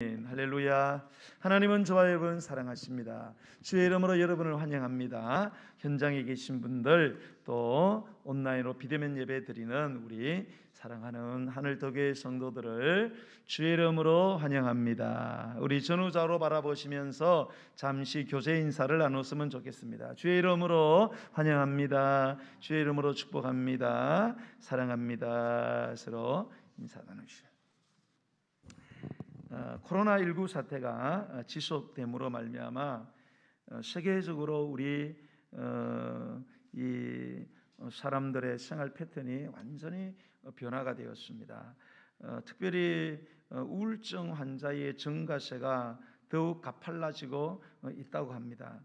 할렐루야. 하나님은 저와 여러분 사랑하십니다. 주의 이름으로 여러분을 환영합니다. 현장에 계신 분들, 또 온라인으로 비대면 예배 드리는 우리 사랑하는 하늘도교의 성도들을 주의 이름으로 환영합니다. 우리 전후좌우로 바라보시면서 잠시 교제 인사를 나눴으면 좋겠습니다. 주의 이름으로 환영합니다. 주의 이름으로 축복합니다. 사랑합니다. 서로 인사 나누시죠. 코로나19 사태가 지속됨으로 말미암아 세계적으로 우리 이 사람들의 생활 패턴이 완전히 변화가 되었습니다. 특별히 우울증 환자의 증가세가 더욱 가팔라지고 있다고 합니다.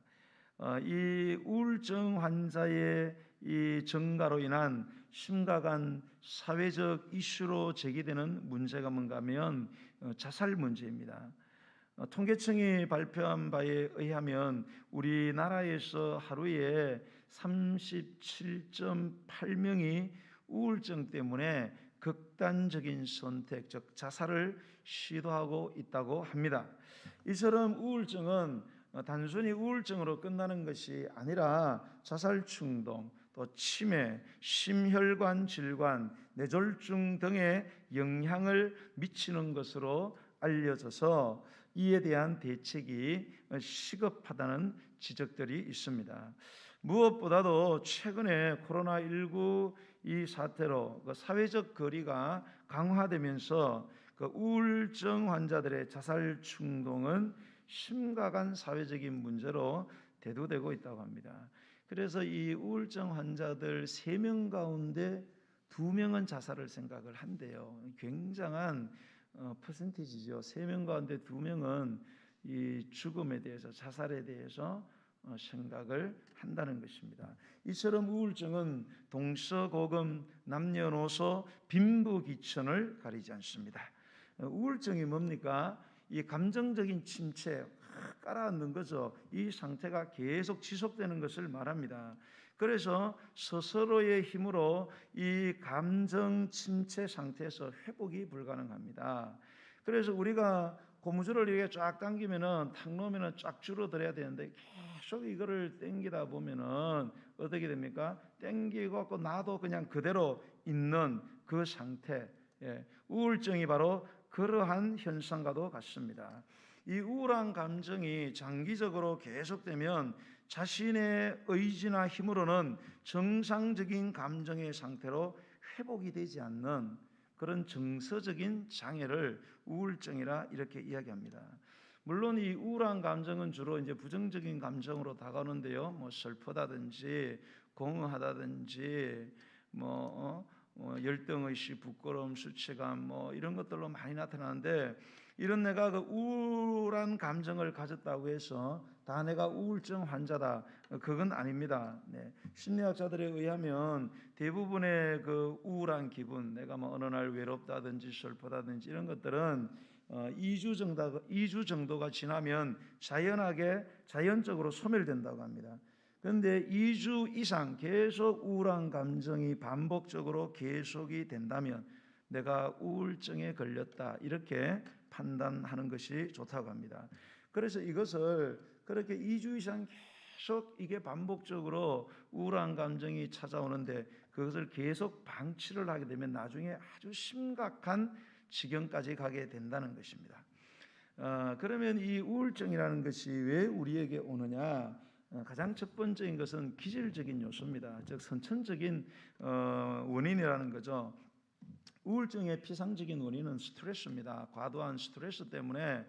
이 우울증 환자의 이 증가로 인한 심각한 사회적 이슈로 제기되는 문제가 뭔가 하면 자살 문제입니다. 통계청이 발표한 바에 의하면 우리나라에서 하루에 37.8명이 우울증 때문에 극단적인 선택, 즉 자살을 시도하고 있다고 합니다. 이처럼 우울증은 단순히 우울증으로 끝나는 것이 아니라 자살 충동, 또 치매, 심혈관 질환, 뇌졸중 등에 영향을 미치는 것으로 알려져서 이에 대한 대책이 시급하다는 지적들이 있습니다. 무엇보다도 최근에 코로나19 이 사태로 사회적 거리가 강화되면서 우울증 환자들의 자살 충동은 심각한 사회적인 문제로 대두되고 있다고 합니다. 그래서 이 우울증 환자들 3명 가운데 2명은 자살을 생각을 한대요. 굉장한 퍼센티지죠. 3명 가운데 2명은 이 죽음에 대해서, 자살에 대해서 생각을 한다는 것입니다. 이처럼 우울증은 동서고금, 남녀노소, 빈부귀천을 가리지 않습니다. 우울증이 뭡니까? 이 감정적인 침체, 깔아앉는 거죠. 이 상태가 계속 지속되는 것을 말합니다. 그래서 스스로의 힘으로 이 감정 침체 상태에서 회복이 불가능합니다. 그래서 우리가 고무줄을 이렇게 쫙 당기면은 탁 놓으면은 쫙 줄어들어야 되는데 계속 이거를 당기다 보면은 어떻게 됩니까? 당기고 나도 그냥 그대로 있는 그 상태. 우울증이 바로 그러한 현상과도 같습니다. 이 우울한 감정이 장기적으로 계속되면 자신의 의지나 힘으로는 정상적인 감정의 상태로 회복이 되지 않는 그런 정서적인 장애를 우울증이라 이렇게 이야기합니다. 물론 이 우울한 감정은 주로 이제 부정적인 감정으로 다가오는데요. 뭐 슬프다든지 공허하다든지 열등의식, 부끄러움, 수치감 이런 것들로 많이 나타나는데, 이런 내가 그 우울한 감정을 가졌다고 해서 다 내가 우울증 환자다, 그건 아닙니다. 심리학자들에 의하면 대부분의 그 우울한 기분, 내가 어느 날 외롭다든지 슬프다든지 이런 것들은 2주 정도가 지나면 자연적으로 소멸된다고 합니다. 그런데 2주 이상 계속 우울한 감정이 반복적으로 계속이 된다면 내가 우울증에 걸렸다, 이렇게 판단하는 것이 좋다고 합니다. 그래서 이것을 그렇게 2주 이상 계속 이게 반복적으로 우울한 감정이 찾아오는데 그것을 계속 방치를 하게 되면 나중에 아주 심각한 지경까지 가게 된다는 것입니다. 그러면 이 우울증이라는 것이 왜 우리에게 오느냐? 가장 첫 번째인 것은 기질적인 요소입니다. 즉 선천적인 원인이라는 거죠. 우울증의 피상적인 원인은 스트레스입니다. 과도한 스트레스 때문에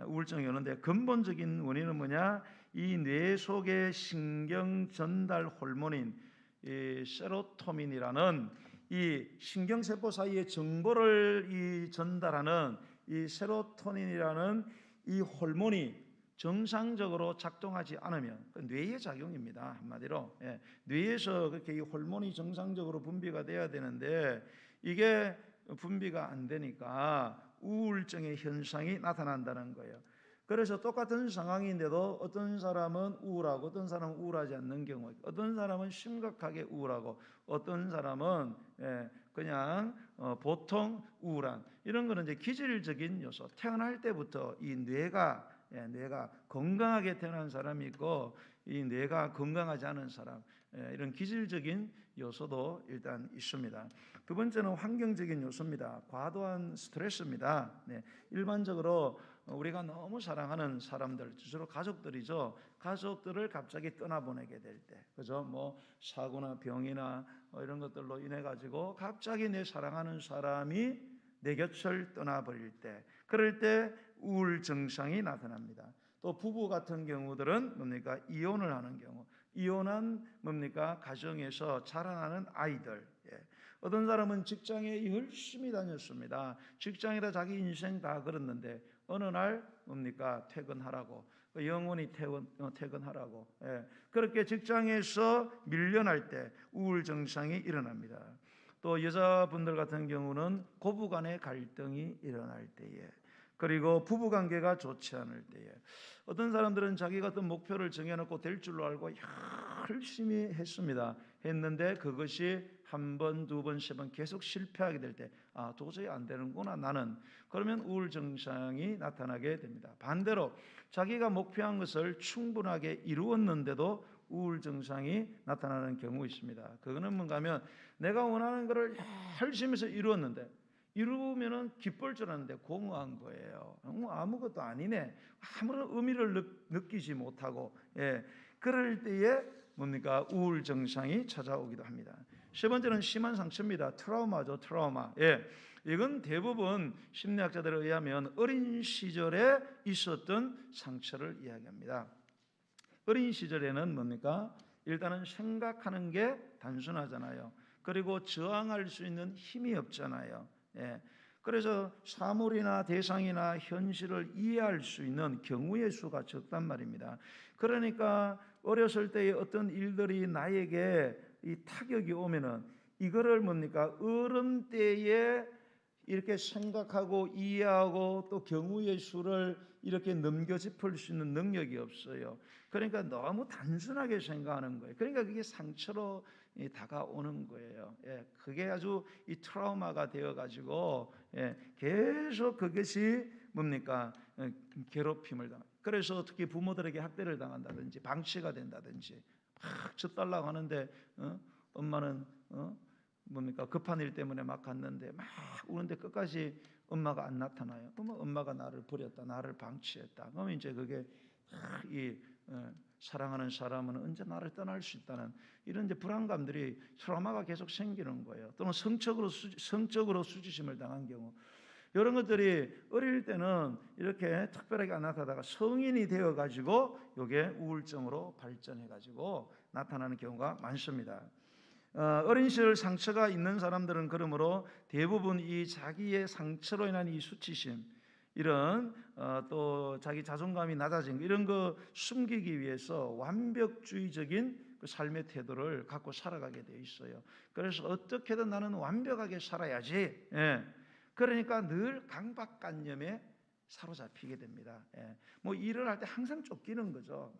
우울증이 오는데, 근본적인 원인은 뭐냐? 이 뇌 속의 신경 전달 호르몬인 이 세로토닌이라는 이 신경세포 사이에 정보를 전달하는 이 세로토닌이라는 이 호르몬이 정상적으로 작동하지 않으면, 뇌의 작용입니다. 한마디로 뇌에서 그렇게 이 호르몬이 정상적으로 분비가 돼야 되는데 이게 분비가 안 되니까 우울증의 현상이 나타난다는 거예요. 그래서 똑같은 상황인데도 어떤 사람은 우울하고 어떤 사람은 우울하지 않는 경우, 어떤 사람은 심각하게 우울하고 어떤 사람은 그냥 보통 우울한, 이런 거는 이제 기질적인 요소. 태어날 때부터 이 뇌가 건강하게 태어난 사람이 있고 이 뇌가 건강하지 않은 사람, 이런 기질적인 요소도 일단 있습니다. 두 번째는 환경적인 요소입니다. 과도한 스트레스입니다. 일반적으로 우리가 너무 사랑하는 사람들, 주로 가족들이죠. 가족들을 갑자기 떠나보내게 될 때, 그죠? 뭐 사고나 병이나 이런 것들로 인해 가지고 갑자기 내 사랑하는 사람이 내 곁을 떠나버릴 때, 그럴 때 우울 증상이 나타납니다. 또 부부 같은 경우들은 뭡니까? 이혼을 하는 경우, 이혼한 뭡니까? 가정에서 자라나는 아이들. 어떤 사람은 직장에 열심히 다녔습니다. 직장에다 자기 인생 다 걸었는데 어느 날 뭡니까? 퇴근하라고, 영원히 퇴근하라고. 그렇게 직장에서 밀려날 때 우울 증상이 일어납니다. 또 여자분들 같은 경우는 고부간의 갈등이 일어날 때에, 그리고 부부관계가 좋지 않을 때에, 어떤 사람들은 자기가 어떤 목표를 정해놓고 될 줄로 알고 열심히 했는데 그것이 한 번, 두 번, 세 번 계속 실패하게 될 때, 도저히 안 되는구나 나는. 그러면 우울 증상이 나타나게 됩니다. 반대로 자기가 목표한 것을 충분하게 이루었는데도 우울 증상이 나타나는 경우 있습니다. 그거는 뭔가 하면 내가 원하는 것을 열심히 해서 이루면은 기쁠 줄 알았는데 공허한 거예요. 아무것도 아니네. 아무런 의미를 느끼지 못하고, 그럴 때에 뭡니까? 우울 증상이 찾아오기도 합니다. 세 번째는 심한 상처입니다. 트라우마죠, 트라우마. 이건 대부분 심리학자들에 의하면 어린 시절에 있었던 상처를 이야기합니다. 어린 시절에는 뭡니까? 일단은 생각하는 게 단순하잖아요. 그리고 저항할 수 있는 힘이 없잖아요. 그래서 사물이나 대상이나 현실을 이해할 수 있는 경우의 수가 적단 말입니다. 그러니까 어렸을 때의 어떤 일들이 나에게 이 타격이 오면은 이거를 뭡니까? 어른 때에 이렇게 생각하고 이해하고 또 경우의 수를 이렇게 넘겨짚을 수 있는 능력이 없어요. 그러니까 너무 단순하게 생각하는 거예요. 그러니까 그게 상처로 다가오는 거예요. 그게 아주 이 트라우마가 되어가지고 계속 그것이 뭡니까? 괴롭힘을 당합니다. 그래서 특히 부모들에게 학대를 당한다든지 방치가 된다든지, 막 젖달라고 하는데 엄마는 뭡니까? 급한 일 때문에 막 갔는데 막 우는데 끝까지 엄마가 안 나타나요. 그러면 엄마가 나를 버렸다, 나를 방치했다. 그러면 이제 그게 이 사랑하는 사람은 언제 나를 떠날 수 있다는 이런 이제 불안감들이, 트라우마가 계속 생기는 거예요. 또는 성적으로 수치심을 당한 경우, 이런 것들이 어릴 때는 이렇게 특별하게 안 나타나다가 성인이 되어 가지고 이게 우울증으로 발전해 가지고 나타나는 경우가 많습니다. 어린 시절 상처가 있는 사람들은 그러므로 대부분 이 자기의 상처로 인한 이 수치심, 이런 또 자기 자존감이 낮아진 거, 이런 거 숨기기 위해서 완벽주의적인 그 삶의 태도를 갖고 살아가게 돼 있어요. 그래서 어떻게든 나는 완벽하게 살아야지. 그러니까 늘 강박관념에 사로잡히게 됩니다. 뭐 일을 할 때 항상 쫓기는 거죠.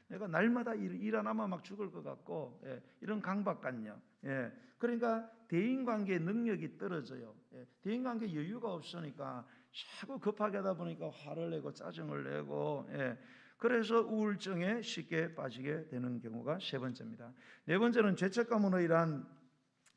내가 날마다 일 안 하면 막 죽을 것 같고, 이런 강박관념. 그러니까 대인관계 능력이 떨어져요. 대인관계 여유가 없으니까 자꾸 급하게 하다 보니까 화를 내고 짜증을 내고, 그래서 우울증에 쉽게 빠지게 되는 경우가 세 번째입니다. 네 번째는 죄책감으로 인한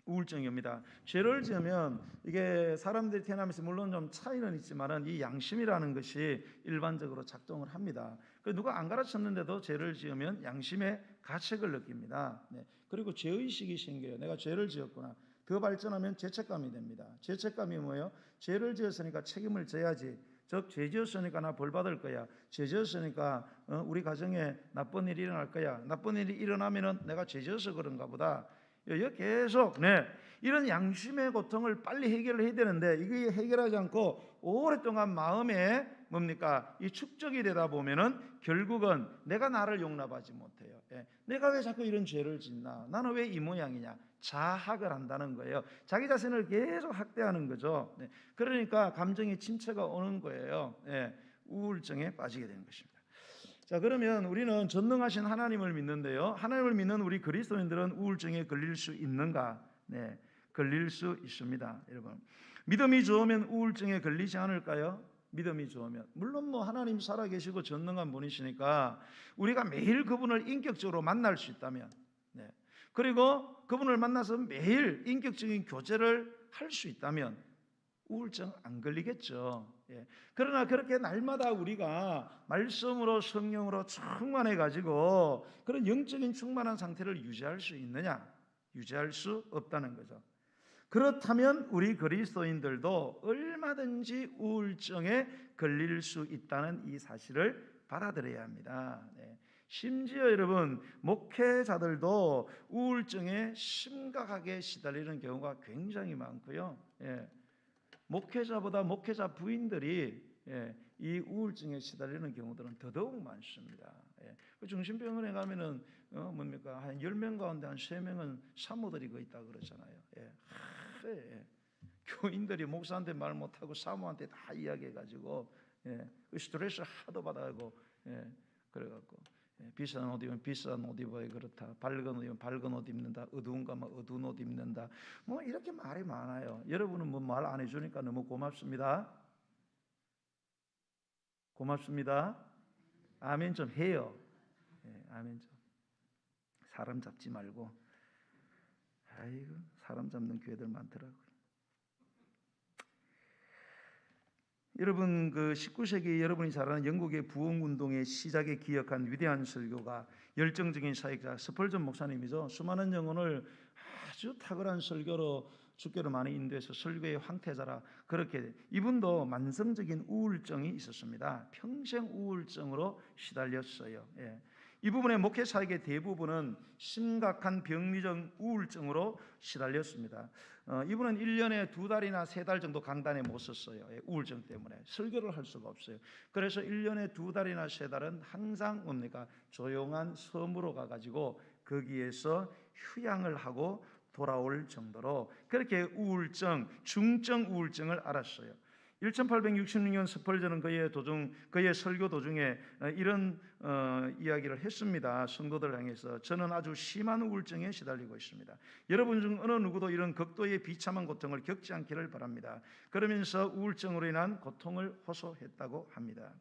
우울증입니다. 죄를 지으면 이게 사람들이 태어나면서 물론 좀 차이는 있지만은 이 양심이라는 것이 일반적으로 작동을 합니다. 누가 안 가르쳤는데도 죄를 지으면 양심의 가책을 느낍니다. 그리고 죄의식이 생겨요. 내가 죄를 지었구나. 더 발전하면 죄책감이 됩니다. 죄책감이 뭐예요? 죄를 지었으니까 책임을 져야지. 즉 죄 지었으니까 나 벌 받을 거야. 죄 지었으니까 우리 가정에 나쁜 일이 일어날 거야. 나쁜 일이 일어나면은 내가 죄 지어서 그런가 보다. 계속 이런 양심의 고통을 빨리 해결을 해야 되는데 이게 해결하지 않고 오랫동안 마음에 뭡니까? 이 축적이 되다 보면은 결국은 내가 나를 용납하지 못해요. 내가 왜 자꾸 이런 죄를 짓나? 나는 왜 이 모양이냐? 자학을 한다는 거예요. 자기 자신을 계속 학대하는 거죠. 그러니까 감정의 침체가 오는 거예요. 우울증에 빠지게 되는 것입니다. 자, 그러면 우리는 전능하신 하나님을 믿는데요. 하나님을 믿는 우리 그리스도인들은 우울증에 걸릴 수 있는가? 네, 걸릴 수 있습니다. 여러분, 믿음이 좋으면 우울증에 걸리지 않을까요? 믿음이 좋으면. 물론 하나님 살아계시고 전능한 분이시니까 우리가 매일 그분을 인격적으로 만날 수 있다면, 네, 그리고 그분을 만나서 매일 인격적인 교제를 할 수 있다면 우울증 안 걸리겠죠. 예. 그러나 그렇게 날마다 우리가 말씀으로 성령으로 충만해 가지고 그런 영적인 충만한 상태를 유지할 수 있느냐? 유지할 수 없다는 거죠. 그렇다면 우리 그리스도인들도 얼마든지 우울증에 걸릴 수 있다는 이 사실을 받아들여야 합니다. 네. 심지어 여러분, 목회자들도 우울증에 심각하게 시달리는 경우가 굉장히 많고요. 예. 목회자보다 목회자 부인들이 이 우울증에 시달리는 경우들은 더더욱 많습니다. 그 중심병원에 가면은 뭡니까? 한 10명 가운데 한 3명은 사모들이 거의 있다 그러잖아요. 교인들이 목사한테 말 못하고 사모한테 다 이야기해가지고 스트레스 하도 받아가고 그래갖고 비싼 옷 입으면 비싼 옷 입어야 그렇다. 밝은 옷 입으면 밝은 옷 입는다. 어두운 가면 어두운 옷 입는다. 이렇게 말이 많아요. 여러분은 말 안 해주니까 너무 고맙습니다. 고맙습니다. 아멘 좀 해요. 아멘 좀. 사람 잡지 말고. 아이고, 사람 잡는 교회들 많더라고요. 여러분, 그 19세기 여러분이 잘 아는 영국의 부흥운동의 시작에 기억한 위대한 설교가 열정적인 사역자 스펄전 목사님이죠. 수많은 영혼을 아주 탁월한 설교로 주께로 많이 인도해서 설교의 황태자라. 그렇게 이분도 만성적인 우울증이 있었습니다. 평생 우울증으로 시달렸어요. 이 부분의 목회 사역의 대부분은 심각한 병리적 우울증으로 시달렸습니다. 이분은 1년에 2달이나 3달 정도 강단에 못 섰어요. 우울증 때문에 설교를 할 수가 없어요. 그래서 1년에 2달이나 3달은 항상 뭡니까? 조용한 섬으로 가가지고 거기에서 휴양을 하고 돌아올 정도로 그렇게 우울증, 중증 우울증을 앓았어요. 1866년 스펄전은 그의 설교 도중에 이런 이야기를 했습니다. 성도들 향해서 저는 아주 심한 우울증에 시달리고 있습니다. 여러분 중 어느 누구도 이런 극도의 비참한 고통을 겪지 않기를 바랍니다. 그러면서 우울증으로 인한 고통을 호소했다고 합니다.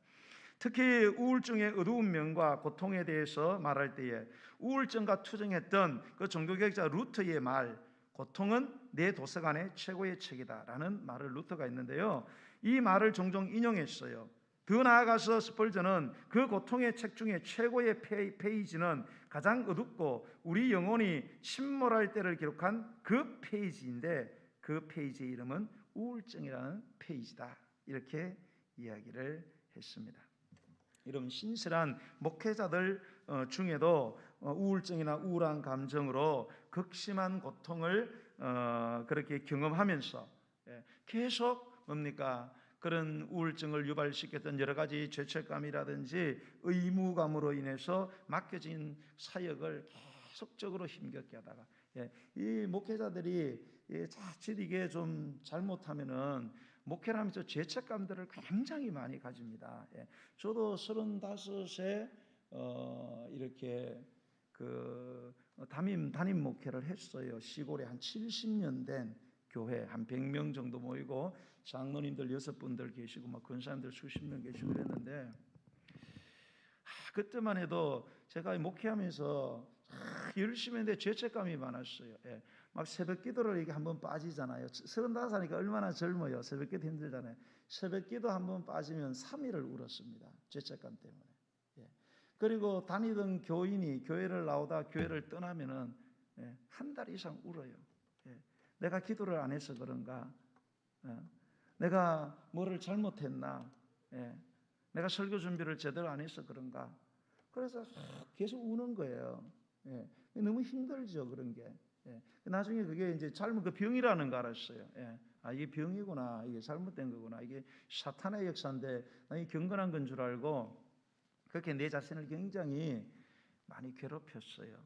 특히 우울증의 어두운 면과 고통에 대해서 말할 때에 우울증과 투정했던 그 종교개혁자 루터의 말, 고통은 내 도서관의 최고의 책이다라는 말을 루터가 했는데요. 이 말을 종종 인용했어요. 더 나아가서 스펄전은 그 고통의 책 중에 최고의 페이지는 가장 어둡고 우리 영혼이 침몰할 때를 기록한 그 페이지인데 그 페이지의 이름은 우울증이라는 페이지다. 이렇게 이야기를 했습니다. 이런 신실한 목회자들 중에도 우울증이나 우울한 감정으로 극심한 고통을 그렇게 경험하면서 계속 뭡니까? 그런 우울증을 유발시켰던 여러 가지 죄책감이라든지 의무감으로 인해서 맡겨진 사역을 계속적으로 힘겹게 하다가 이 목회자들이 자칫 이게 좀 잘못하면은 목회를 하면서 죄책감들을 굉장히 많이 가집니다. 저도 35세 이렇게 그 담임 목회를 했어요. 시골에 한 70년 된 교회 한 100명 정도 모이고 장로님들 6분들 계시고 막 권사님들 수십 명 계시고 그랬는데 그때만 해도 제가 목회하면서 열심히 했는데 죄책감이 많았어요. 막 새벽 기도를 이게 한번 빠지잖아요. 35살이니까 얼마나 젊어요. 새벽 기도 힘들잖아요. 새벽 기도 한번 빠지면 3일을 울었습니다. 죄책감 때문에. 그리고 다니던 교인이 교회를 나오다 교회를 떠나면은 한 달 이상 울어요. 내가 기도를 안 해서 그런가? 내가 뭐를 잘못했나? 내가 설교 준비를 제대로 안 해서 그런가? 그래서 계속 우는 거예요. 너무 힘들죠, 그런 게. 나중에 그게 이제 잘못 그 병이라는 거 알았어요. 이게 병이구나, 이게 잘못된 거구나, 이게 사탄의 역사인데 나이 경건한 건 줄 알고 그렇게 내 자신을 굉장히 많이 괴롭혔어요.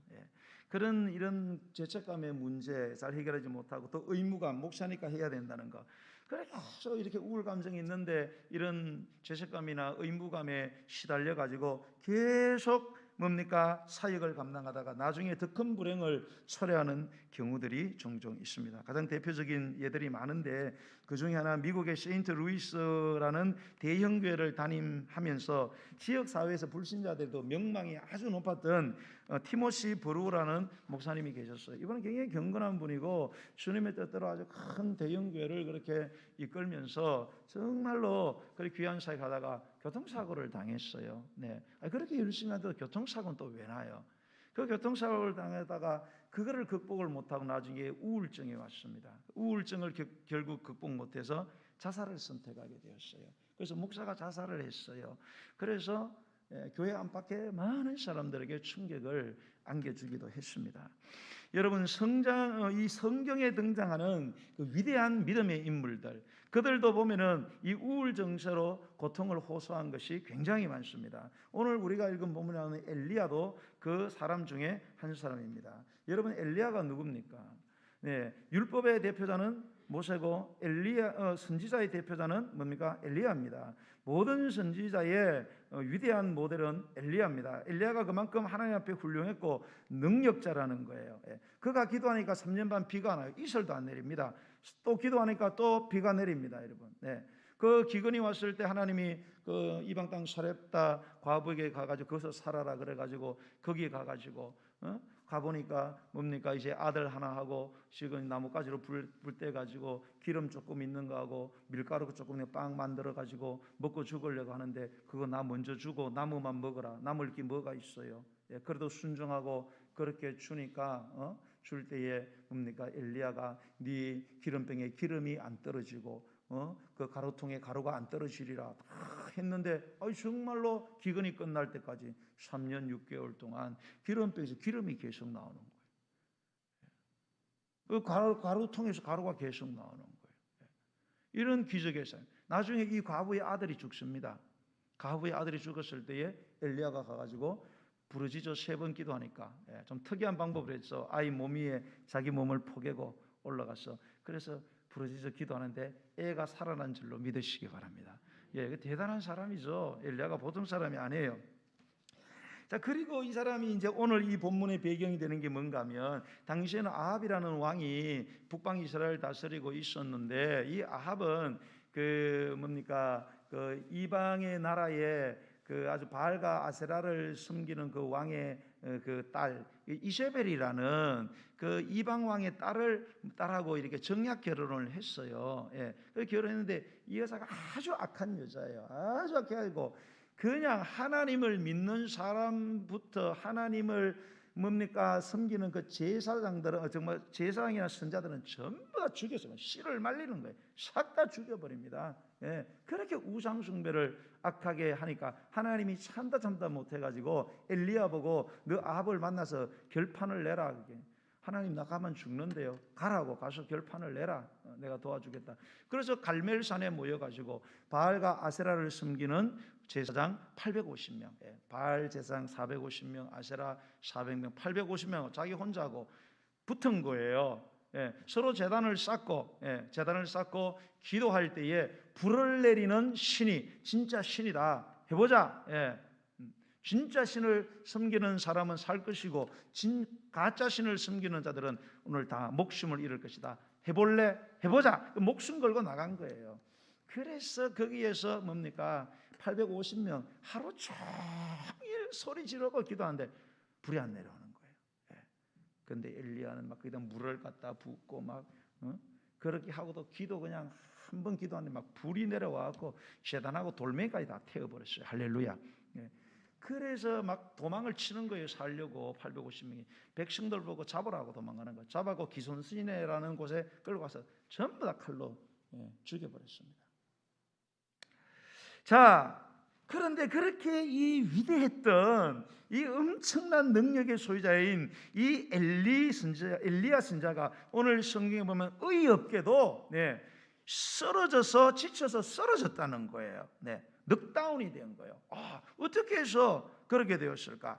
이런 죄책감의 문제 잘 해결하지 못하고 또 의무감, 목사니까 해야 된다는 거. 그래서 이렇게 우울 감정이 있는데 이런 죄책감이나 의무감에 시달려 가지고 계속 뭡니까? 사역을 감당하다가 나중에 더 큰 불행을 초래하는 경우들이 종종 있습니다. 가장 대표적인 예들이 많은데 그 중에 하나 미국의 세인트 루이스라는 대형 교회를 담임하면서 지역 사회에서 불신자들도 명망이 아주 높았던 티모시 버루라는 목사님이 계셨어요. 이분은 굉장히 경건한 분이고 주님의 뜻대로 아주 큰 대형 교회를 그렇게 이끌면서 정말로 그렇게 귀한 사역하다가 교통사고를 당했어요. 네, 그렇게 열심히 하도 교통사고는 또 왜 나요? 그 교통사고를 당하다가 그거를 극복을 못하고 나중에 우울증이 왔습니다. 우울증을 결국 극복 못해서 자살을 선택하게 되었어요. 그래서 목사가 자살을 했어요. 그래서 교회 안팎에 많은 사람들에게 충격을 안겨주기도 했습니다. 여러분, 이 성경에 등장하는 그 위대한 믿음의 인물들, 그들도 보면은 이 우울 정세로 고통을 호소한 것이 굉장히 많습니다. 오늘 우리가 읽은 본문에 나오는 엘리야도 그 사람 중에 한 사람입니다. 여러분, 엘리야가 누굽니까? 네, 율법의 대표자는 모세고 선지자의 대표자는 뭡니까? 엘리야입니다. 모든 선지자의 위대한 모델은 엘리야입니다. 엘리야가 그만큼 하나님 앞에 훌륭했고 능력자라는 거예요. 그가 기도하니까 3년 반 비가 안 와요. 이슬도 안 내립니다. 또 기도하니까 또 비가 내립니다, 여러분. 그 기근이 왔을 때 하나님이 그 이방 땅 사렙다 과부에게 가가지고 거기서 살아라 그래가지고 거기에 가가지고 가보니까 뭡니까? 이제 아들 하나 하고 지금 나뭇가지로 불 떼가지고 기름 조금 있는 거 하고 밀가루 조금 빵 만들어 가지고 먹고 죽으려고 하는데 그거 나 먼저 주고 나무만 먹어라. 남을 게 뭐가 있어요? 그래도 순종하고 그렇게 주니까 줄 때에 뭡니까? 엘리야가 네 기름병에 기름이 안 떨어지고 그 가루통에 가루가 안 떨어지리라 했는데 정말로 기근이 끝날 때까지 3년 6개월 동안 기름병에서 기름이 계속 나오는 거예요. 그 가루통에서 가루가 계속 나오는 거예요. 이런 기적의 사람. 나중에 이 과부의 아들이 죽습니다. 과부의 아들이 죽었을 때에 엘리야가 가가지고 부르짖어 3번 기도하니까 좀 특이한 방법을 했어. 아이 몸 위에 자기 몸을 포개고 올라가서 그래서 부르짖어 기도하는데 애가 살아난 줄로 믿으시기 바랍니다. 대단한 사람이죠. 엘리야가 보통 사람이 아니에요. 자, 그리고 이 사람이 이제 오늘 이 본문의 배경이 되는 게 뭔가 하면 당시에는 아합이라는 왕이 북방 이스라엘을 다스리고 있었는데 이 아합은 그 이방의 나라에 그 아주 바알과 아세라를 숨기는 그 왕의 그 딸 이세벨이라는 그 이방 왕의 딸하고 이렇게 정략 결혼을 했어요. 그 결혼했는데 이 여자가 아주 악한 여자예요. 아주 악해가지고 그냥 하나님을 믿는 사람부터 하나님을 섬기는 그 제사장들은 정말 제사장이나 선자들은 전부 다 죽였어요. 씨를 말리는 거예요. 싹 다 죽여버립니다. 그렇게 우상 숭배를 악하게 하니까 하나님이 참다 못해가지고 엘리야 보고 너 아합을 만나서 결판을 내라. 하나님 나 가면 죽는데요. 가라고 가서 결판을 내라. 내가 도와주겠다. 그래서 갈멜산에 모여가지고 바알과 아세라를 섬기는 제사장 850명, 바알 제사장 450명, 아세라 400명, 850명 자기 혼자 하고 붙은 거예요. 서로 재단을 쌓고 기도할 때에 불을 내리는 신이 진짜 신이다. 해보자. 진짜 신을 섬기는 사람은 살 것이고 가짜 신을 섬기는 자들은 오늘 다 목숨을 잃을 것이다. 해볼래? 해보자. 목숨 걸고 나간 거예요. 그래서 거기에서 850명 하루 종일 소리 지르고 기도하는데 불이 안 내려오는 거예요. 그런데 엘리야는 막 거기다 물을 갖다 붓고 그렇게 하고도 기도 그냥 한 번 기도하는데 막 불이 내려와갖고 재단하고 돌멩이까지 다 태워버렸어요. 할렐루야. 그래서 막 도망을 치는 거예요. 살려고 850명이 백성들 보고 잡으라고 도망가는 거예요. 잡아고 기손시내라는 곳에 끌고 가서 전부 다 칼로 죽여버렸습니다. 자, 그런데 그렇게 이 위대했던 이 엄청난 능력의 소유자인 이 엘리야 선자가 오늘 성경에 보면 의없게도 쓰러져서 지쳐서 쓰러졌다는 거예요. 넉다운이 된 거예요. 어떻게 해서 그렇게 되었을까?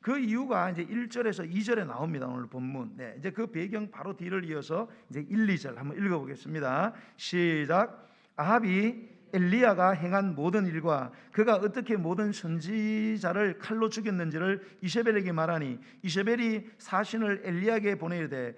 그 이유가 이제 1절에서 2절에 나옵니다. 오늘 본문. 네, 이제 그 배경 바로 뒤를 이어서 이제 1, 2절 한번 읽어보겠습니다. 시작. 아합이 엘리야가 행한 모든 일과 그가 어떻게 모든 선지자를 칼로 죽였는지를 이세벨에게 말하니 이세벨이 사신을 엘리야에게 보내이르되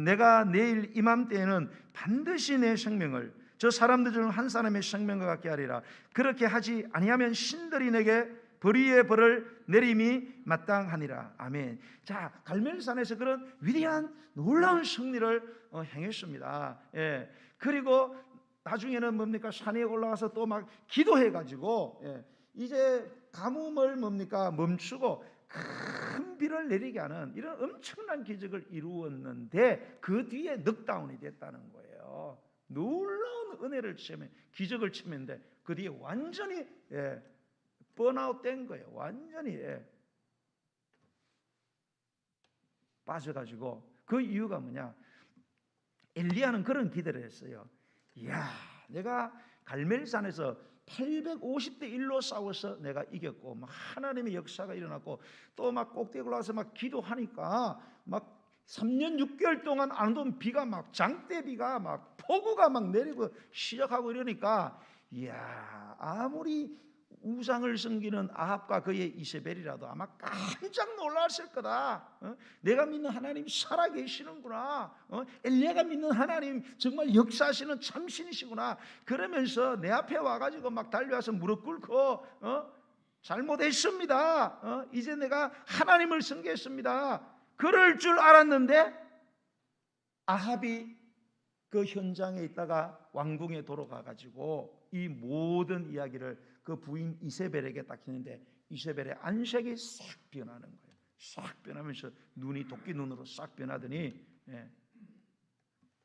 내가 내일 이맘때에는 반드시 내 생명을 저 사람들 중 한 사람의 생명과 같게 하리라. 그렇게 하지 아니하면 신들이 내게 벌이의 벌을 내림이 마땅하니라. 아멘. 자, 갈멜산에서 그런 위대한 놀라운 승리를 행했습니다. 예. 그리고 나중에는 뭡니까? 산에 올라가서 또 막 기도해가지고 이제 가뭄을 뭡니까? 멈추고 큰 비를 내리게 하는 이런 엄청난 기적을 이루었는데 그 뒤에 넉다운이 됐다는 거예요. 놀라운 은혜를 체험해 기적을 체험했는데 그 뒤에 완전히 번아웃 된 거예요. 완전히 빠져가지고. 그 이유가 뭐냐? 엘리야는 그런 기대를 했어요. 이야, 내가 갈멜산에서 850대 1로 싸워서 내가 이겼고 막 하나님의 역사가 일어났고 또 막 꼭대기 올라가서 막 기도하니까 막 3년 6개월 동안 안 온 비가 막 장대비가 막 폭우가 막 내리고 시작하고 이러니까 이야, 아무리 우상을 섬기는 아합과 그의 이세벨이라도 아마 깜짝 놀랐을 거다. 내가 믿는 하나님 살아계시는구나. 엘리야가 믿는 하나님 정말 역사하시는 참신이시구나. 그러면서 내 앞에 와가지고 막 달려와서 무릎 꿇고 잘못했습니다. 이제 내가 하나님을 섬겼습니다. 그럴 줄 알았는데 아합이 그 현장에 있다가 왕궁에 돌아가가지고 이 모든 이야기를 그 부인 이세벨에게 딱 했는데 이세벨의 안색이 싹 변하는 거예요. 싹 변하면서 눈이 도끼 눈으로 싹 변하더니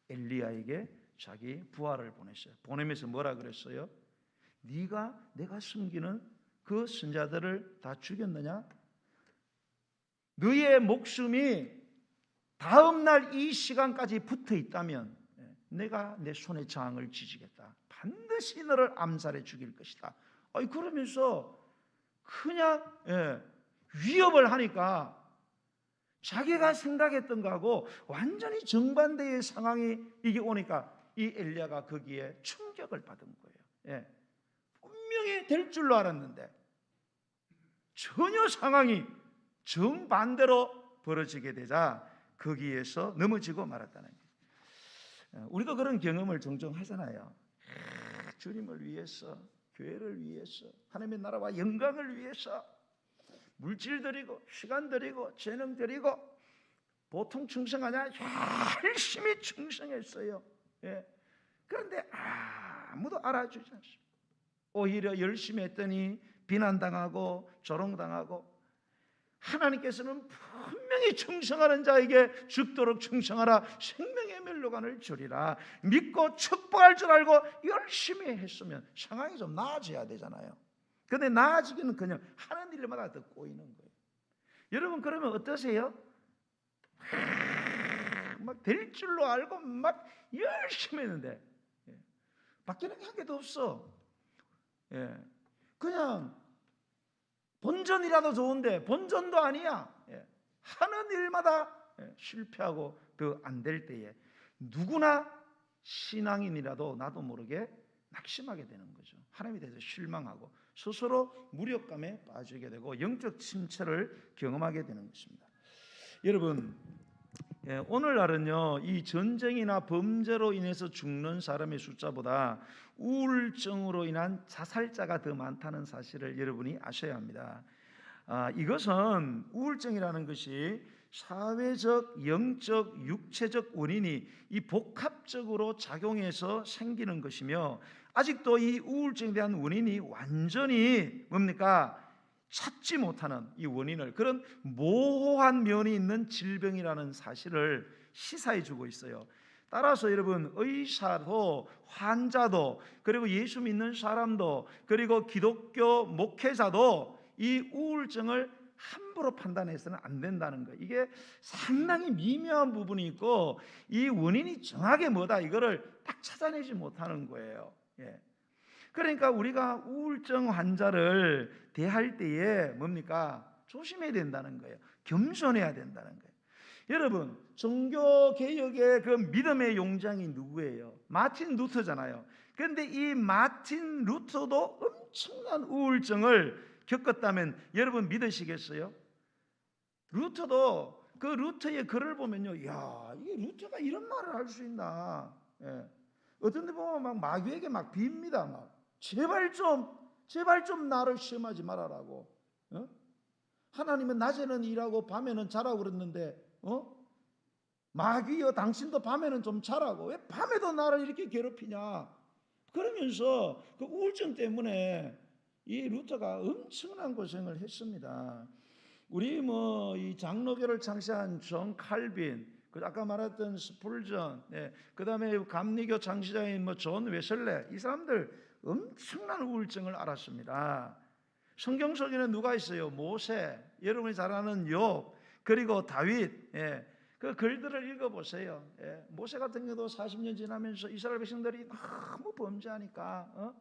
엘리야에게 자기 부하를 보냈어요. 보내면서 뭐라 그랬어요? 네가 내가 숨기는 그 선자들을 다 죽였느냐? 너의 목숨이 다음 날 이 시간까지 붙어 있다면 내가 내 손에 장을 쥐지겠다. 반드시 너를 암살해 죽일 것이다. 그러면서 그냥 위협을 하니까 자기가 생각했던 거하고 완전히 정반대의 상황이 이게 오니까 이 엘리야가 거기에 충격을 받은 거예요. 분명히 될 줄로 알았는데 전혀 상황이 정반대로 벌어지게 되자 거기에서 넘어지고 말았다는 거예요. 우리도 그런 경험을 종종 하잖아요. 주님을 위해서, 교회를 위해서, 하나님의 나라와 영광을 위해서 물질 드리고 시간 드리고 재능 드리고 보통 충성하냐? 열심히 충성했어요. 그런데 아무도 알아주지 않습니다. 오히려 열심히 했더니 비난당하고 조롱당하고 하나님께서는 분명히 충성하는 자에게 죽도록 충성하라. 생명의 멸류관을 주리라. 믿고 축복할 줄 알고 열심히 했으면 상황이 좀 나아져야 되잖아요. 그런데 나아지기는 그냥 하는 일마다 더 꼬이는 거예요. 여러분 그러면 어떠세요? 막 될 줄로 알고 막 열심히 했는데 바뀌는 게 한 개도 없어. 그냥 본전이라도 좋은데 본전도 아니야. 하는 일마다 실패하고 더 안 될 때에 누구나 신앙인이라도 나도 모르게 낙심하게 되는 거죠. 하나님에 대해서 실망하고 스스로 무력감에 빠지게 되고 영적 침체를 경험하게 되는 것입니다. 여러분 오늘날은요 이 전쟁이나 범죄로 인해서 죽는 사람의 숫자보다 우울증으로 인한 자살자가 더 많다는 사실을 여러분이 아셔야 합니다. 이것은 우울증이라는 것이 사회적, 영적, 육체적 원인이 이 복합적으로 작용해서 생기는 것이며 아직도 이 우울증에 대한 원인이 완전히 뭡니까? 찾지 못하는 이 원인을 그런 모호한 면이 있는 질병이라는 사실을 시사해 주고 있어요. 따라서 여러분 의사도 환자도 그리고 예수 믿는 사람도 그리고 기독교 목회자도 이 우울증을 함부로 판단해서는 안 된다는 거. 이게 상당히 미묘한 부분이 있고 이 원인이 정확하게 뭐다 이거를 딱 찾아내지 못하는 거예요. 그러니까 우리가 우울증 환자를 대할 때에 뭡니까? 조심해야 된다는 거예요. 겸손해야 된다는 거예요. 여러분, 종교개혁의 그 믿음의 용장이 누구예요? 마틴 루터잖아요. 그런데 이 마틴 루터도 엄청난 우울증을 겪었다면 여러분 믿으시겠어요? 루터도 그 루터의 글을 보면요, 야, 이게 루터가 이런 말을 할 수 있나? 예. 어떤 데 보면 막 마귀에게 막 빕니다. 막 제발 좀 나를 시험하지 말아라고. 어? 하나님은 낮에는 일하고 밤에는 자라고 그랬는데, 마귀여 당신도 밤에는 좀 자라고 왜 밤에도 나를 이렇게 괴롭히냐? 그러면서 그 우울증 때문에 이 루터가 엄청난 고생을 했습니다. 우리 이 장로교를 창시한 존 칼빈, 그 아까 말했던 스풀전, 그다음에 감리교 창시자인 존 웨슬레, 이 사람들 엄청난 우울증을 앓았습니다. 성경 속에는 누가 있어요? 모세, 여러분이 잘 아는 욥, 그리고 다윗. 그 글들을 읽어보세요. 모세 같은 경우도 40년 지나면서 이스라엘 백성들이 너무 범죄하니까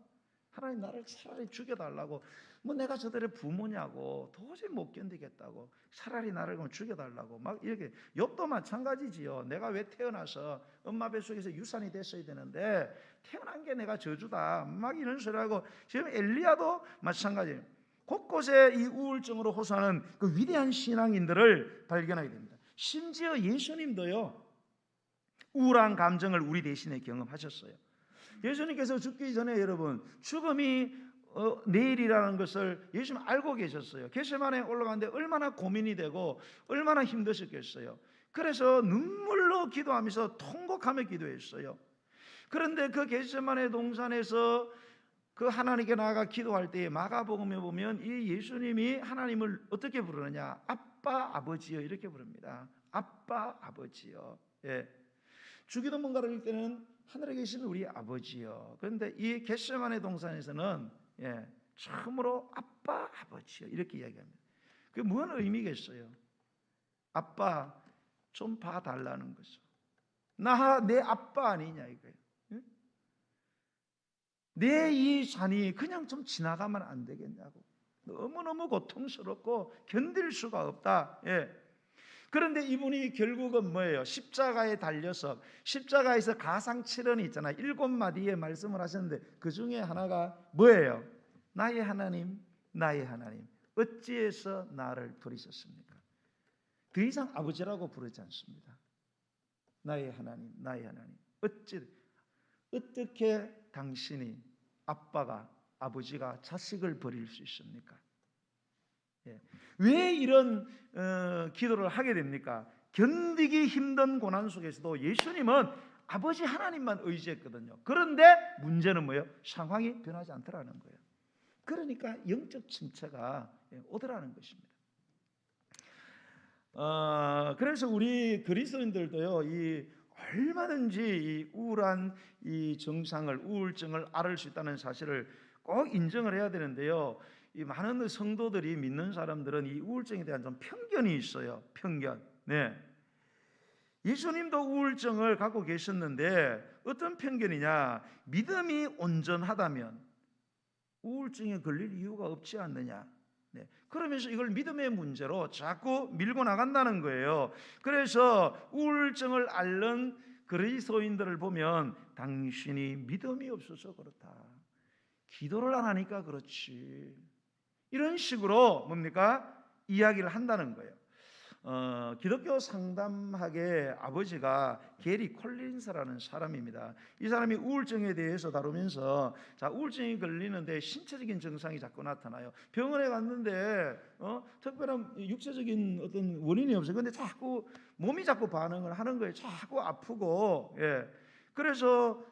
하나님 나를 차라리 죽여달라고, 내가 저들의 부모냐고, 도저히 못 견디겠다고, 차라리 나를 죽여달라고 막 이렇게. 욥도 마찬가지지요. 내가 왜 태어나서 엄마 뱃속에서 유산이 됐어야 되는데 태어난 게 내가 저주다 막 이런 소리하고. 지금 엘리야도 마찬가지예요. 곳곳에 이 우울증으로 호소하는 그 위대한 신앙인들을 발견하게 됩니다. 심지어 예수님도요, 우울한 감정을 우리 대신에 경험하셨어요. 예수님께서 죽기 전에 여러분, 죽음이 내일이라는 것을 예수님 알고 계셨어요. 겟세마네에 올라가는데 얼마나 고민이 되고 얼마나 힘드셨겠어요. 그래서 눈물로 기도하면서 통곡하며 기도했어요. 그런데 그 겟세마네 동산에서 그 하나님께 나아가 기도할 때에 마가복음에 보면 이 예수님이 하나님을 어떻게 부르느냐? 아빠 아버지요 이렇게 부릅니다. 아빠 아버지요. 주기도문가를 읽을 때는 하늘에 계신 우리 아버지요. 그런데 이 겟세마네 동산에서는 처음으로 아빠 아버지요 이렇게 이야기합니다. 그게 무슨 의미겠어요? 아빠 좀 봐달라는 거죠. 나 내 아빠 아니냐 이거예요. 내 이 산이 그냥 좀 지나가면 안 되겠냐고. 너무너무 고통스럽고 견딜 수가 없다. 그런데 이분이 결국은 뭐예요? 십자가에 달려서 십자가에서 가상칠언이 있잖아요. 7마디의 말씀을 하셨는데 그 중에 하나가 뭐예요? 나의 하나님, 나의 하나님, 어찌해서 나를 버리셨습니까? 더 이상 아버지라고 부르지 않습니다. 나의 하나님, 나의 하나님, 어떻게 당신이 아버지가 자식을 버릴 수 있습니까? 왜 이런 기도를 하게 됩니까? 견디기 힘든 고난 속에서도 예수님은 아버지 하나님만 의지했거든요. 그런데 문제는 뭐예요? 상황이 변하지 않더라는 거예요. 그러니까 영적 침체가 오더라는 것입니다. 그래서 우리 그리스도인들도요, 얼마든지 이 우울한 이 우울증을 앓을 수 있다는 사실을 꼭 인정을 해야 되는데요. 이 많은 성도들이 믿는 사람들은 이 우울증에 대한 좀 편견이 있어요. 편견. 예수님도 우울증을 갖고 계셨는데 어떤 편견이냐? 믿음이 온전하다면 우울증에 걸릴 이유가 없지 않느냐? 그러면서 이걸 믿음의 문제로 자꾸 밀고 나간다는 거예요. 그래서 우울증을 앓는 그리스도인들을 보면 당신이 믿음이 없어서 그렇다. 기도를 안 하니까 그렇지. 이런 식으로 뭡니까? 이야기를 한다는 거예요. 기독교 상담학의 아버지가 게리 콜린스라는 사람입니다. 이 사람이 우울증에 대해서 다루면서 우울증이 걸리는데 신체적인 증상이 자꾸 나타나요. 병원에 갔는데 특별한 육체적인 어떤 원인이 없어요. 그런데 자꾸 몸이 자꾸 반응을 하는 거예요. 자꾸 아프고. 그래서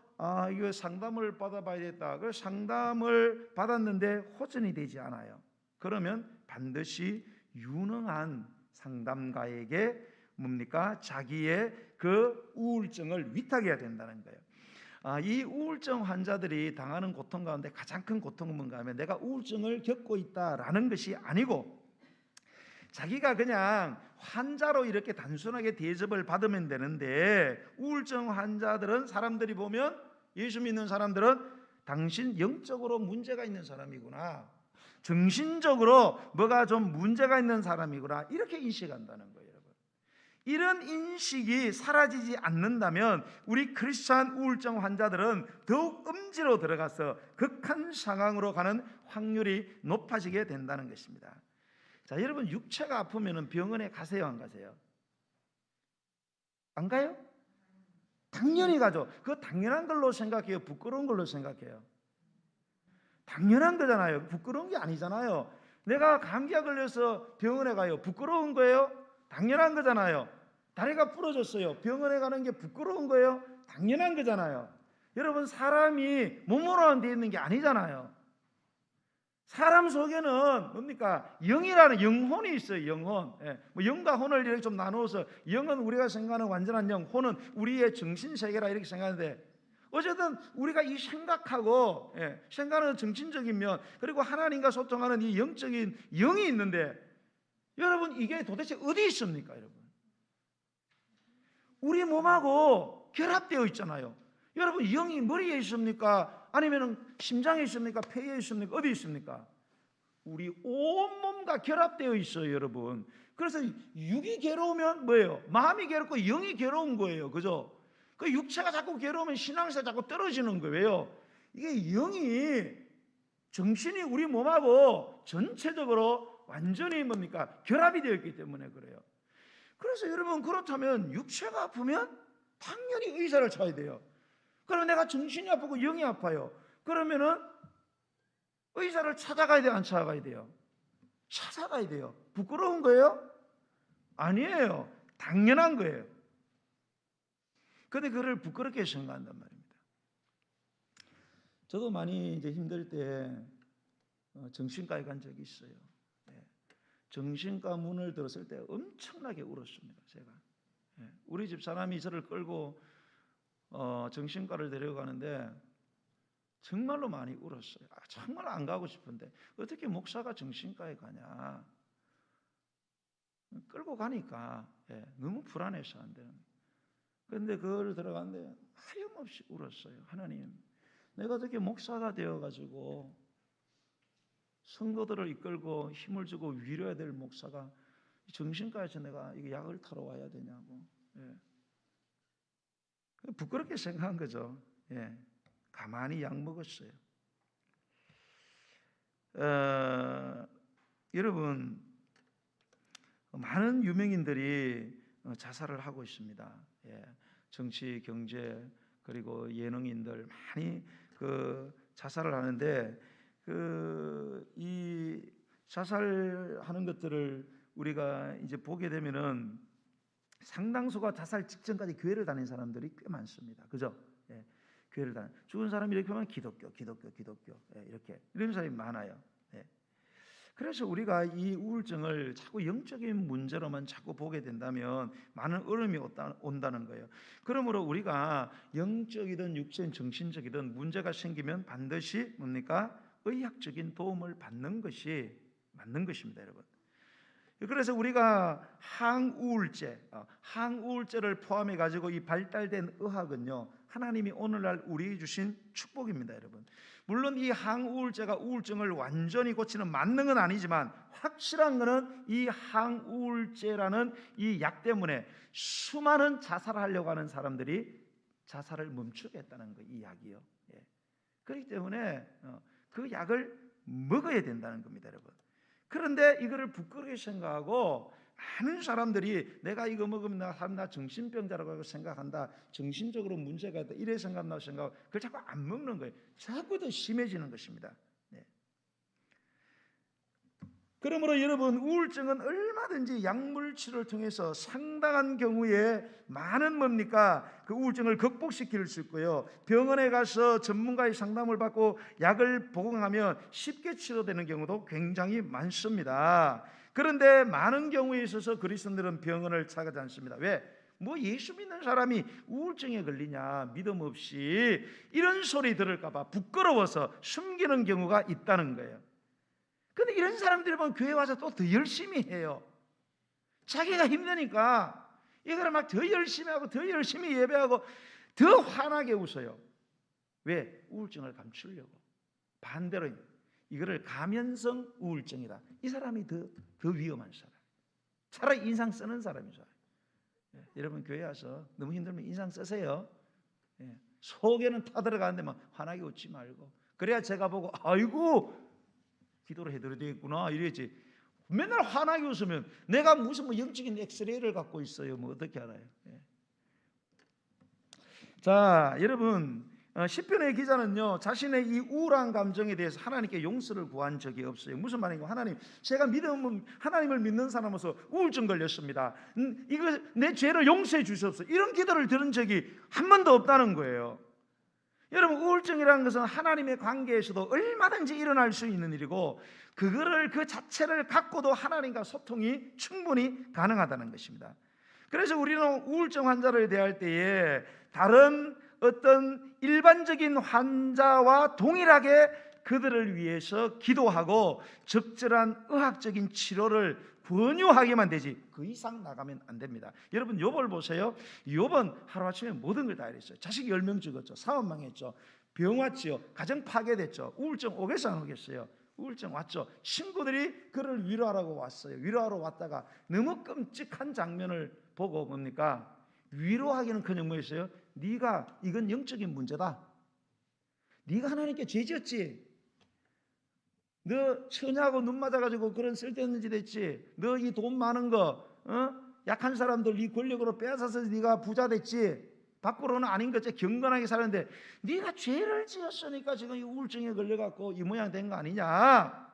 이거 상담을 받아봐야겠다. 그래서 상담을 받았는데 호전이 되지 않아요. 그러면 반드시 유능한 상담가에게 뭡니까? 자기의 그 우울증을 위탁해야 된다는 거예요. 이 우울증 환자들이 당하는 고통 가운데 가장 큰 고통은 뭔가 하면 내가 우울증을 겪고 있다라는 것이 아니고 자기가 그냥 환자로 이렇게 단순하게 대접을 받으면 되는데, 우울증 환자들은 사람들이 보면, 예수 믿는 사람들은 당신 영적으로 문제가 있는 사람이구나, 정신적으로 뭐가 좀 문제가 있는 사람이구나 이렇게 인식한다는 거예요. 여러분, 이런 인식이 사라지지 않는다면 우리 크리스찬 우울증 환자들은 더욱 음지로 들어가서 극한 상황으로 가는 확률이 높아지게 된다는 것입니다. 자, 여러분, 육체가 아프면 병원에 가세요, 안 가세요? 안 가요? 당연히 가죠. 그거 당연한 걸로 생각해요? 부끄러운 걸로 생각해요? 당연한 거잖아요. 부끄러운 게 아니잖아요. 내가 감기가 걸려서 병원에 가요. 부끄러운 거예요? 당연한 거잖아요. 다리가 부러졌어요. 병원에 가는 게 부끄러운 거예요? 당연한 거잖아요. 여러분, 사람이 몸으로만 되어 있는 게 아니잖아요. 사람 속에는 뭡니까? 영이라는 영혼이 있어요. 영혼. 예. 뭐 영과 혼을 이렇게 좀 나누어서, 영은 우리가 생각하는 완전한 영, 혼은 우리의 정신 세계라 이렇게 생각하는데, 어쨌든 우리가 이 생각하고, 생각하는 정신적인 면, 그리고 하나님과 소통하는 이 영적인 영이 있는데, 여러분, 이게 도대체 어디 있습니까? 여러분, 우리 몸하고 결합되어 있잖아요. 여러분, 영이 머리에 있습니까? 아니면 심장에 있습니까? 폐에 있습니까? 어디 있습니까? 우리 온몸과 결합되어 있어요, 여러분. 그래서 육이 괴로우면 뭐예요? 마음이 괴롭고 영이 괴로운 거예요. 그죠? 그 육체가 자꾸 괴로우면 신앙에서 자꾸 떨어지는 거예요. 왜요? 이게 영이, 정신이 우리 몸하고 전체적으로 완전히 뭡니까? 결합이 되어 있기 때문에 그래요. 그래서 여러분, 그렇다면 육체가 아프면 당연히 의사를 찾아야 돼요. 그러면 내가 정신이 아프고 영이 아파요. 그러면은 의사를 찾아가야 돼요, 안 찾아가야 돼요? 찾아가야 돼요. 부끄러운 거예요? 아니에요. 당연한 거예요. 그런데 그걸 부끄럽게 생각한단 말입니다. 저도 많이 이제 힘들 때 정신과에 간 적이 있어요. 정신과 문을 들었을 때 엄청나게 울었습니다. 제가. 우리 집 사람이 저를 끌고 정신과를 데려가는데 정말로 많이 울었어요. 정말 안 가고 싶은데 어떻게 목사가 정신과에 가냐. 끌고 가니까 너무 불안해서 안 되는. 그런데 그걸 들어갔는데 하염없이 울었어요. 하나님, 내가 어떻게 목사가 되어가지고 성도들을 이끌고 힘을 주고 위로해야 될 목사가 정신과에서 내가 이게 약을 타러 와야 되냐고. 부끄럽게 생각한 거죠. 가만히 약 먹었어요. 여러분, 많은 유명인들이 자살을 하고 있습니다. 정치, 경제, 그리고 예능인들 많이 자살을 하는데 이 자살하는 것들을 우리가 이제 보게 되면은 상당수가 자살 직전까지 교회를 다닌 사람들이 꽤 많습니다. 그죠? 교회를 다닌 죽은 사람이 이렇게 보면 기독교 이렇게 이런 사람이 많아요. 그래서 우리가 이 우울증을 자꾸 영적인 문제로만 자꾸 보게 된다면 많은 어려움이 온다는 거예요. 그러므로 우리가 영적이든 육체인 정신적이든 문제가 생기면 반드시 뭡니까? 의학적인 도움을 받는 것이 맞는 것입니다, 여러분. 그래서 우리가 항우울제를 포함해 가지고 이 발달된 의학은요, 하나님이 오늘날 우리에게 주신 축복입니다, 여러분. 물론 이 항우울제가 우울증을 완전히 고치는 만능은 아니지만 확실한 것은 이 항우울제라는 이 약 때문에 수많은 자살하려고 하는 사람들이 자살을 멈추겠다는 거, 이 약이요. 그렇기 때문에 그 약을 먹어야 된다는 겁니다, 여러분. 그런데 이거를 부끄럽게 생각하고 많은 사람들이 내가 이거 먹으면 나 정신병자라고 생각한다, 정신적으로 문제가 있다 이래 생각한다고 생각하고 그걸 자꾸 안 먹는 거예요. 자꾸 더 심해지는 것입니다. 그러므로 여러분, 우울증은 얼마든지 약물 치료를 통해서 상당한 경우에 많은 뭡니까? 그 우울증을 극복시킬 수 있고요. 병원에 가서 전문가의 상담을 받고 약을 복용하면 쉽게 치료되는 경우도 굉장히 많습니다. 그런데 많은 경우에 있어서 그리스도인들은 병원을 찾아가지 않습니다. 왜? 뭐 예수 믿는 사람이 우울증에 걸리냐, 믿음 없이 이런 소리 들을까 봐 부끄러워서 숨기는 경우가 있다는 거예요. 근데 이런 사람들이 보면 교회 와서 또 더 열심히 해요. 자기가 힘드니까 이거를 막 더 열심히 하고 더 열심히 예배하고 더 환하게 웃어요. 왜? 우울증을 감추려고. 반대로 이거를 가면성 우울증이다. 이 사람이 더 위험한 사람. 차라리 인상 쓰는 사람이 좋아요. 여러분 교회 와서 너무 힘들면 인상 쓰세요. 속에는 타들어가는데 막 환하게 웃지 말고. 그래야 제가 보고 아이고 기도를 해드려야 되겠구나 이래야지. 맨날 환하게 웃으면 내가 무슨 뭐 영적인 엑스레이를 갖고 있어요. 뭐 어떻게 알아요? 자, 여러분 시편의 기자는요 자신의 이 우울한 감정에 대해서 하나님께 용서를 구한 적이 없어요. 무슨 말인가? 하나님, 제가 하나님을 믿는 사람으로서 우울증 걸렸습니다. 이거 내 죄를 용서해 주시옵소서. 이런 기도를 들은 적이 한 번도 없다는 거예요. 여러분, 우울증이라는 것은 하나님의 관계에서도 얼마든지 일어날 수 있는 일이고 그 자체를 갖고도 하나님과 소통이 충분히 가능하다는 것입니다. 그래서 우리는 우울증 환자를 대할 때에 다른 어떤 일반적인 환자와 동일하게 그들을 위해서 기도하고 적절한 의학적인 치료를 권유하게만 되지 그 이상 나가면 안 됩니다. 여러분 욥을 보세요. 욥은 하루아침에 모든 걸 다 이랬어요. 자식 10명 죽었죠. 사업 망했죠. 병 왔죠. 가정 파괴됐죠. 우울증 오겠어 안 오겠어요? 우울증 왔죠. 친구들이 그를 위로하라고 왔어요. 위로하러 왔다가 너무 끔찍한 장면을 보고 뭡니까? 위로하기는커녕 뭐였어요? 네가 이건 영적인 문제다. 네가 하나님께 죄 지었지. 너 처녀하고 눈 맞아가지고 그런 쓸데없는 짓 했지. 너 이 돈 많은 거 약한 사람들 네 권력으로 빼앗아서 네가 부자 됐지. 밖으로는 아닌 것처럼 경건하게 사는데 네가 죄를 지었으니까 지금 이 우울증에 걸려갖고 이 모양 된 거 아니냐.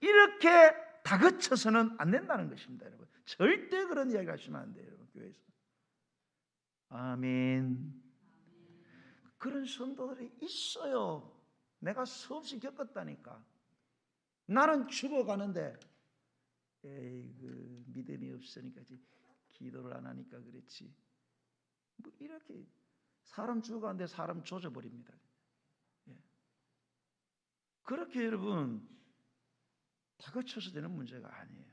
이렇게 다그쳐서는 안 된다는 것입니다. 여러분 절대 그런 이야기 하시면 안 돼요. 여러분 교회에서. 아멘. 그런 성도들이 있어요. 내가 수없이 겪었다니까. 나는 죽어가는데 믿음이 없으니까 기도를 안 하니까 그렇지. 뭐 이렇게 사람 죽어가는데 사람 조져버립니다. 그렇게 여러분 다그쳐서 되는 문제가 아니에요.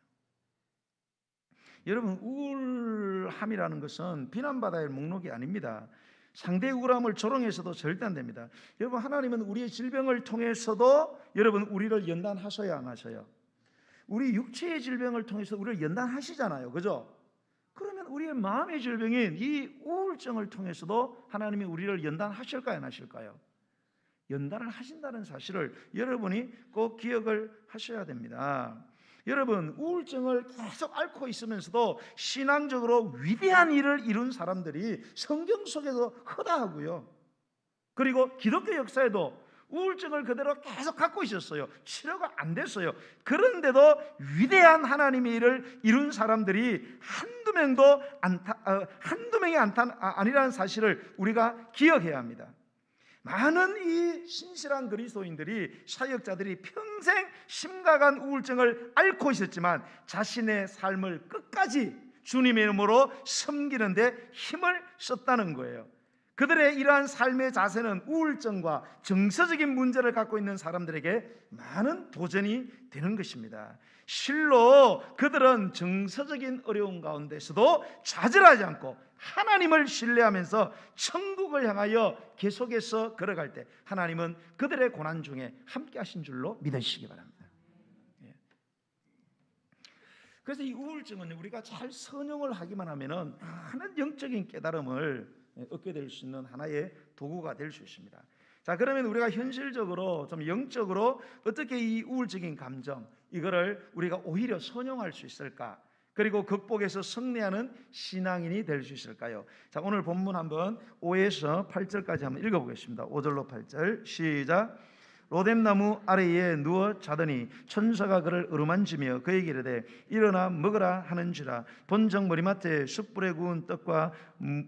여러분 우울함이라는 것은 비난받아야 할 목록이 아닙니다. 상대의 우울함을 조롱해서도 절대 안 됩니다. 여러분 하나님은 우리의 질병을 통해서도 여러분 우리를 연단하셔야 안 하셔요? 우리 육체의 질병을 통해서 우리를 연단하시잖아요. 그죠? 그러면 우리의 마음의 질병인 이 우울증을 통해서도 하나님이 우리를 연단하실까요? 안 하실까요? 연단을 하신다는 사실을 여러분이 꼭 기억을 하셔야 됩니다. 여러분 우울증을 계속 앓고 있으면서도 신앙적으로 위대한 일을 이룬 사람들이 성경 속에서 허다하고요. 그리고 기독교 역사에도 우울증을 그대로 계속 갖고 있었어요. 치료가 안 됐어요. 그런데도 위대한 하나님의 일을 이룬 사람들이 한두 명이 아니라는 사실을 우리가 기억해야 합니다. 많은 이 신실한 그리스도인들이 사역자들이 평생 심각한 우울증을 앓고 있었지만 자신의 삶을 끝까지 주님의 이름으로 섬기는데 힘을 썼다는 거예요. 그들의 이러한 삶의 자세는 우울증과 정서적인 문제를 갖고 있는 사람들에게 많은 도전이 되는 것입니다. 실로 그들은 정서적인 어려움 가운데서도 좌절하지 않고 하나님을 신뢰하면서 천국을 향하여 계속해서 걸어갈 때 하나님은 그들의 고난 중에 함께 하신 줄로 믿으시기 바랍니다. 그래서 이 우울증은 우리가 잘 선용을 하기만 하면은 많은 영적인 깨달음을 얻게 될 수 있는 하나의 도구가 될 수 있습니다. 자, 그러면 우리가 현실적으로 좀 영적으로 어떻게 이 우울적인 감정 이거를 우리가 오히려 선용할 수 있을까? 그리고 극복해서 승리하는 신앙인이 될 수 있을까요? 자, 오늘 본문 한번 5에서 8절까지 한번 읽어보겠습니다. 5절로 8절 시작. 로뎀나무 아래에 누워 자더니 천사가 그를 어루만지며 그에게 이르되 일어나 먹으라 하는지라. 본적 머리맡에 숯불에 구운 떡과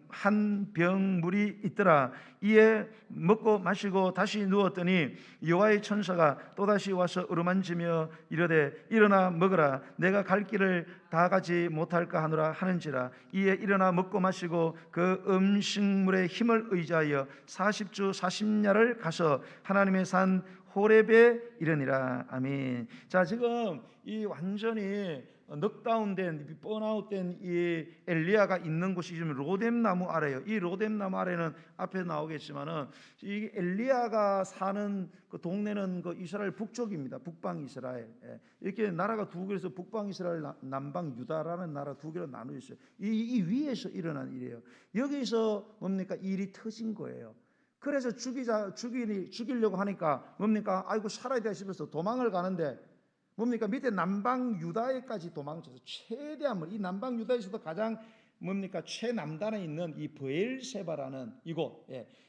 한 병 물이 있더라. 이에 먹고 마시고 다시 누웠더니 여호와의 천사가 또다시 와서 어루만지며 이르되 일어나 먹으라. 내가 갈 길을 다 가지 못할까 하노라 하는지라. 이에 일어나 먹고 마시고 그 음식물의 힘을 의지하여 40주 40야를 가서 하나님의 산 호렙에 이르니라. 아멘. 자, 지금 이 완전히 넉다운된 번아웃된 이 엘리야가 있는 곳이 지금 로뎀나무 아래예요. 이 로뎀나무 아래는 앞에 나오겠지만은 이 엘리야가 사는 그 동네는 그 이스라엘 북쪽입니다. 북방 이스라엘. 이렇게 나라가 두 개에서 북방 이스라엘, 남방 유다라는 나라 두 개로 나누어 있어요. 이 위에서 일어난 일이에요. 여기서 뭡니까? 일이 터진 거예요. 그래서 죽이려고 하니까 뭡니까? 아이고 살아야 돼 싶어서 도망을 가는데 뭡니까? 밑에 남방 유다에까지 도망쳐서 최대한 이 남방 유다에서도 가장 뭡니까? 최남단에 있는 이 브엘세바라는 이곳,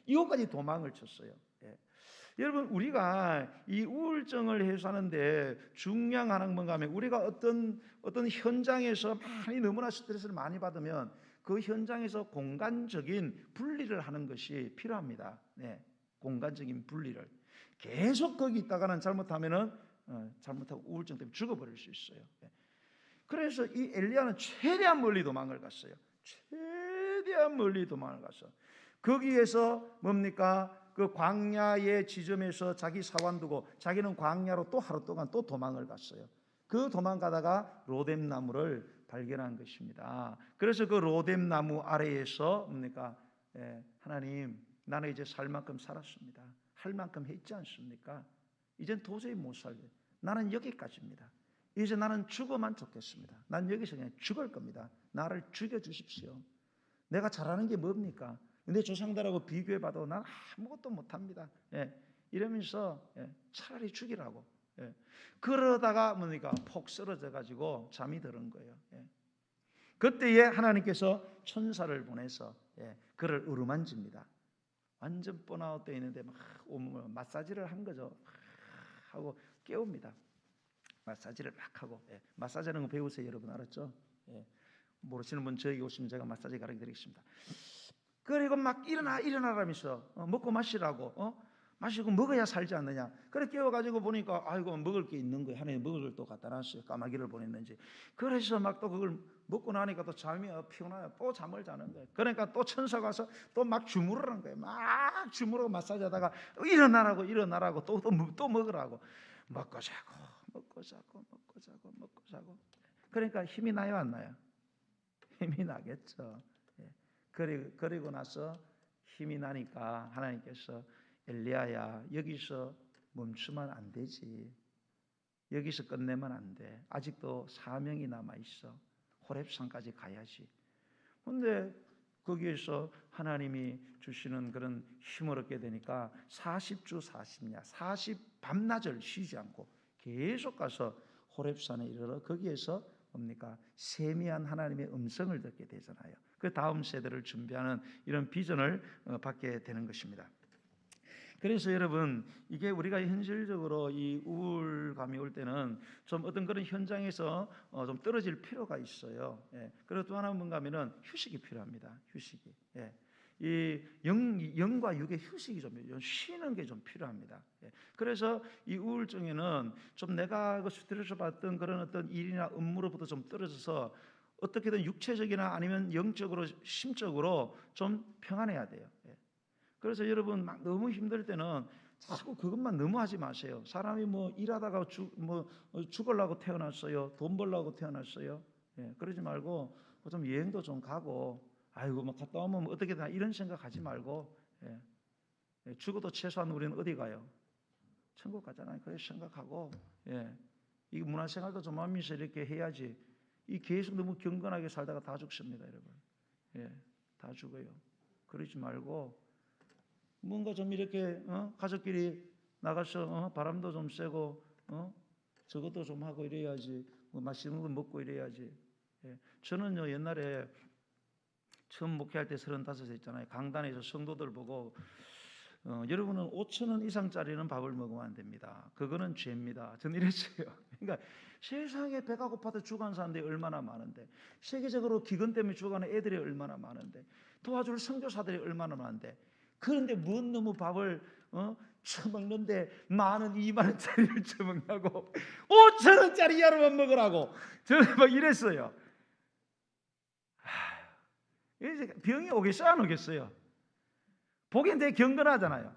이곳까지 도망을 쳤어요. 여러분, 우리가 이 우울증을 해소하는데 중요한 뭔가 하면 우리가 어떤 현장에서 너무나 스트레스를 많이 받으면 그 현장에서 공간적인 분리를 하는 것이 필요합니다. 공간적인 분리를. 계속 거기 있다가는 잘못하면은 잘못하고 우울증 때문에 죽어버릴 수 있어요. 그래서 이 엘리야는 최대한 멀리 도망을 갔어요. 최대한 멀리 도망을 갔어. 거기에서 뭡니까? 그 광야의 지점에서 자기 사환 두고 자기는 광야로 또 하루 동안 또 도망을 갔어요. 그 도망가다가 로뎀나무를 발견한 것입니다. 그래서 그 로뎀나무 아래에서 뭡니까? 하나님, 나는 이제 살 만큼 살았습니다. 할 만큼 했지 않습니까? 이젠 도저히 못 살게. 나는 여기까지입니다. 이제 나는 죽어만 좋겠습니다. 난 여기서 그냥 죽을 겁니다. 나를 죽여주십시오. 내가 잘하는 게 뭡니까? 내 조상들하고 비교해봐도 난 아무것도 못합니다. 이러면서 차라리 죽이라고. 그러다가 뭡니까? 폭 쓰러져가지고 잠이 드는 거예요. 그때에 하나님께서 천사를 보내서 그를 어루만집니다. 완전 번아웃 돼 있는데 막 온몸을 마사지를 한 거죠. 하고 깨웁니다. 마사지를 막 하고. 마사지하는 거 배우세요, 여러분. 알았죠? 모르시는 분 저에게 오시면 제가 마사지 가르쳐 드리겠습니다. 그리고 막 일어나라면서 먹고 마시라고. 마시고 먹어야 살지 않느냐. 그래 깨워가지고 보니까 아이고 먹을 게 있는 거예요. 하나님 먹을 걸 또 갖다 놨어요. 까마귀를 보냈는지. 그래서 막 또 그걸 먹고 나니까 또 잠이 피곤해요. 또 잠을 자는 거예요. 그러니까 또 천사가 와서 또 막 주무르는 거예요. 막 주무르고 마사지하다가 일어나라고 또 먹으라고. 먹고 자고. 그러니까 힘이 나요, 안 나요? 힘이 나겠죠. 그리고 나서 힘이 나니까 하나님께서 엘리야야, 여기서 멈추면 안 되지. 여기서 끝내면 안 돼. 아직도 사명이 남아 있어. 호렙산까지 가야지. 그런데 거기에서 하나님이 주시는 그런 힘을 얻게 되니까 40주 40야 40 밤낮을 쉬지 않고 계속 가서 호렙산에 이르러 거기에서 뭡니까? 세미한 하나님의 음성을 듣게 되잖아요. 그 다음 세대를 준비하는 이런 비전을 받게 되는 것입니다. 그래서 여러분, 이게 우리가 현실적으로 이 우울감이 올 때는 좀 어떤 그런 현장에서 좀 떨어질 필요가 있어요. 그리고 또 하나 뭔가 하면은 휴식이 필요합니다. 휴식이. 이 영과 육의 휴식이 좀 쉬는 게 좀 필요합니다. 그래서 이 우울증에는 좀 내가 그 스트레스 받던 그런 어떤 일이나 업무로부터 좀 떨어져서 어떻게든 육체적이나 아니면 영적으로 심적으로 좀 평안해야 돼요. 그래서 여러분 막 너무 힘들 때는 자꾸 그것만 너무 하지 마세요. 사람이 뭐 일하다가 죽으려고 태어났어요. 돈 벌려고 태어났어요. 그러지 말고 좀 여행도 좀 가고 아이고 뭐 갔다 오면 어떻게 되나 이런 생각하지 말고 죽어도 최소한 우리는 어디 가요? 천국 가잖아요. 그래서 생각하고 이 문화생활도 좀 하면서 이렇게 해야지. 이 계속 너무 경건하게 살다가 다 죽습니다, 여러분. 다 죽어요. 그러지 말고 뭔가 좀 이렇게 가족끼리 나가서 바람도 좀 쐬고 저것도 좀 하고 이래야지. 뭐 맛있는 거 먹고 이래야지. 저는요 옛날에 처음 목회할 때 35세 있잖아요. 강단에서 성도들 보고 여러분은 5,000원 이상짜리는 밥을 먹으면 안 됩니다. 그거는 죄입니다. 저는 이랬어요. 그러니까 세상에 배가 고파서 죽어가는 사람들이 얼마나 많은데, 세계적으로 기근 때문에 죽어가는 애들이 얼마나 많은데, 도와줄 선교사들이 얼마나 많은데, 그런데 뭔 놈의 밥을 처먹는데 10,000원, 20,000원짜리를 처먹냐고 5,000원짜리 하루만 먹으라고 저는 막 이랬어요. 이제 병이 오겠어요, 안 오겠어요? 보기엔 되게 경건하잖아요.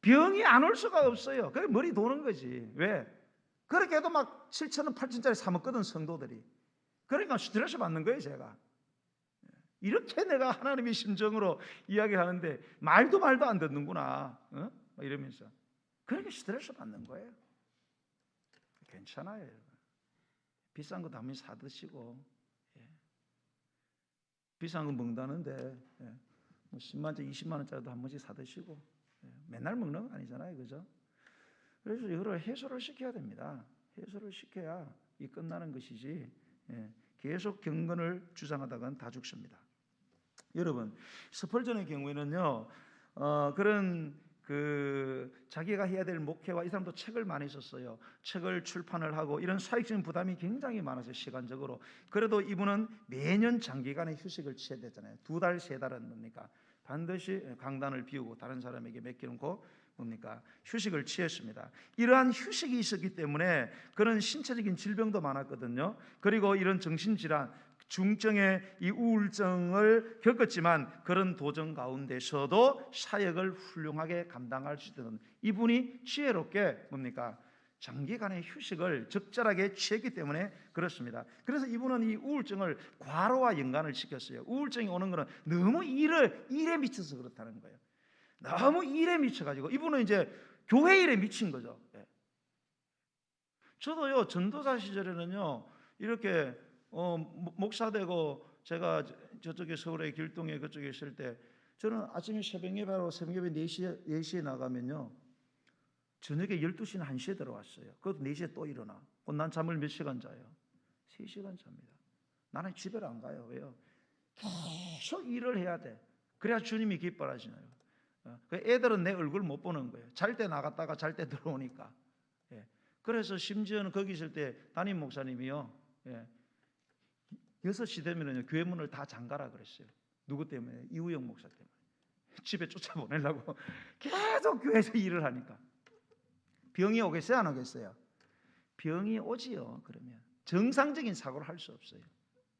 병이 안 올 수가 없어요. 그게 머리 도는 거지. 왜? 그렇게 해도 막 7,000원, 8,000원짜리 사 먹거든 성도들이. 그러니까 스트레스 받는 거예요 제가. 이렇게 내가 하나님의 심정으로 이야기하는데 말도 안 듣는구나, 이러면서 그렇게 스트레스 받는 거예요. 괜찮아요. 비싼 것도 한 번씩 사 드시고, 비싼 거 먹는다는데 10만원짜리 20만원짜리도 한 번씩 사 드시고, 맨날 먹는 거 아니잖아요, 그죠? 그래서 이거를 해소를 시켜야 됩니다. 해소를 시켜야 이 끝나는 것이지, 계속 경건을 주장하다가는 다 죽습니다. 여러분, 스펄전의 경우에는요, 그런 자기가 해야 될 목회와, 이 사람도 책을 많이 썼어요. 책을 출판을 하고 이런 사익적인 부담이 굉장히 많았어요, 시간적으로. 그래도 이분은 매년 장기간의 휴식을 취해야 되잖아요. 2달, 3달은 뭡니까? 반드시 강단을 비우고 다른 사람에게 맡겨놓고 뭡니까? 휴식을 취했습니다. 이러한 휴식이 있었기 때문에 그런 신체적인 질병도 많았거든요. 그리고 이런 정신질환, 중증의 이 우울증을 겪었지만 그런 도전 가운데서도 사역을 훌륭하게 감당할 수 있던 이분이 지혜롭게 뭡니까? 장기간의 휴식을 적절하게 취했기 때문에 그렇습니다. 그래서 이분은 이 우울증을 과로와 연관을 시켰어요. 우울증이 오는 것은 너무 일에 미쳐서 그렇다는 거예요. 너무 일에 미쳐가지고 이분은 이제 교회 일에 미친 거죠. 저도요, 전도사 시절에는요, 이렇게 목사 되고 제가 저쪽에 서울에 길동에 그쪽에 있을 때 저는 아침에 새벽에 바로 새벽에 4시에 나가면요, 저녁에 12시나 1시에 들어왔어요. 그것도 4시에 또 일어나. 난 잠을 몇 시간 자요? 3시간 잡니다. 나는 집에 안 가요. 왜요? 계속 일을 해야 돼. 그래야 주님이 기뻐하시나요? 애들은 내 얼굴 못 보는 거예요. 잘 때 나갔다가 잘 때 들어오니까. 그래서 심지어는 거기 있을 때 담임 목사님이요, 6시 되면은 교회 문을 다 잠가라 그랬어요. 누구 때문에? 이우영 목사 때문에. 집에 쫓아보내려고 계속 교회에서 일을 하니까. 병이 오겠어요, 안 오겠어요? 병이 오지요. 그러면 정상적인 사고를 할 수 없어요.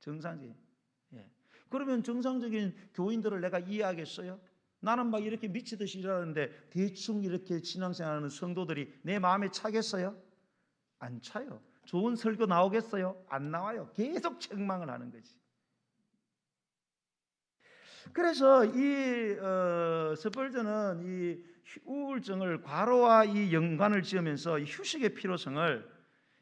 정상적인. 그러면 정상적인 교인들을 내가 이해하겠어요? 나는 막 이렇게 미치듯이 일하는데 대충 이렇게 신앙생활하는 성도들이 내 마음에 차겠어요? 안 차요. 좋은 설교 나오겠어요? 안 나와요. 계속 책망을 하는 거지. 그래서 이 스펄전은 이 우울증을 과로와 이 연관을 지으면서 이 휴식의 필요성을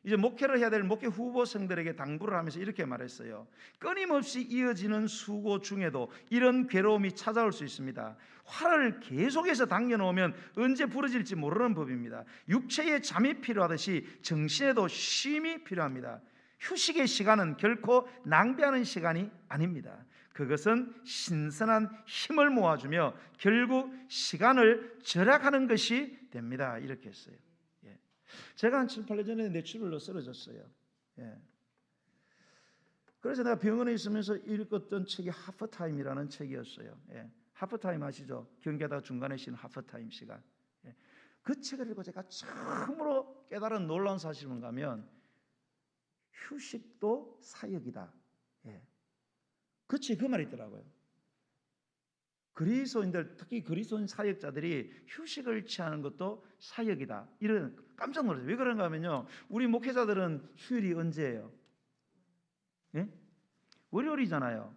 이제 목회를 해야 될 목회 후보생들에게 당부를 하면서 이렇게 말했어요. 끊임없이 이어지는 수고 중에도 이런 괴로움이 찾아올 수 있습니다. 활을 계속해서 당겨놓으면 언제 부러질지 모르는 법입니다. 육체에 잠이 필요하듯이 정신에도 쉼이 필요합니다. 휴식의 시간은 결코 낭비하는 시간이 아닙니다. 그것은 신선한 힘을 모아주며 결국 시간을 절약하는 것이 됩니다. 이렇게 했어요. 제가 한 7, 8년 전에 뇌출혈로 쓰러졌어요. 그래서 내가 병원에 있으면서 읽었던 책이 하프타임이라는 책이었어요. 하프타임 아시죠? 경계하다가 중간에 쉬는 하프타임 시간. 그 책을 읽고 제가 처음으로 깨달은 놀라운 사실이 뭔가 하면 휴식도 사역이다. 그 책에 그 말이 있더라고요. 그리스도인들, 특히 그리스도인 사역자들이 휴식을 취하는 것도 사역이다. 이런 깜짝 놀랐어요. 왜 그런가 하면요, 우리 목회자들은 휴일이 언제예요? 월요일이잖아요.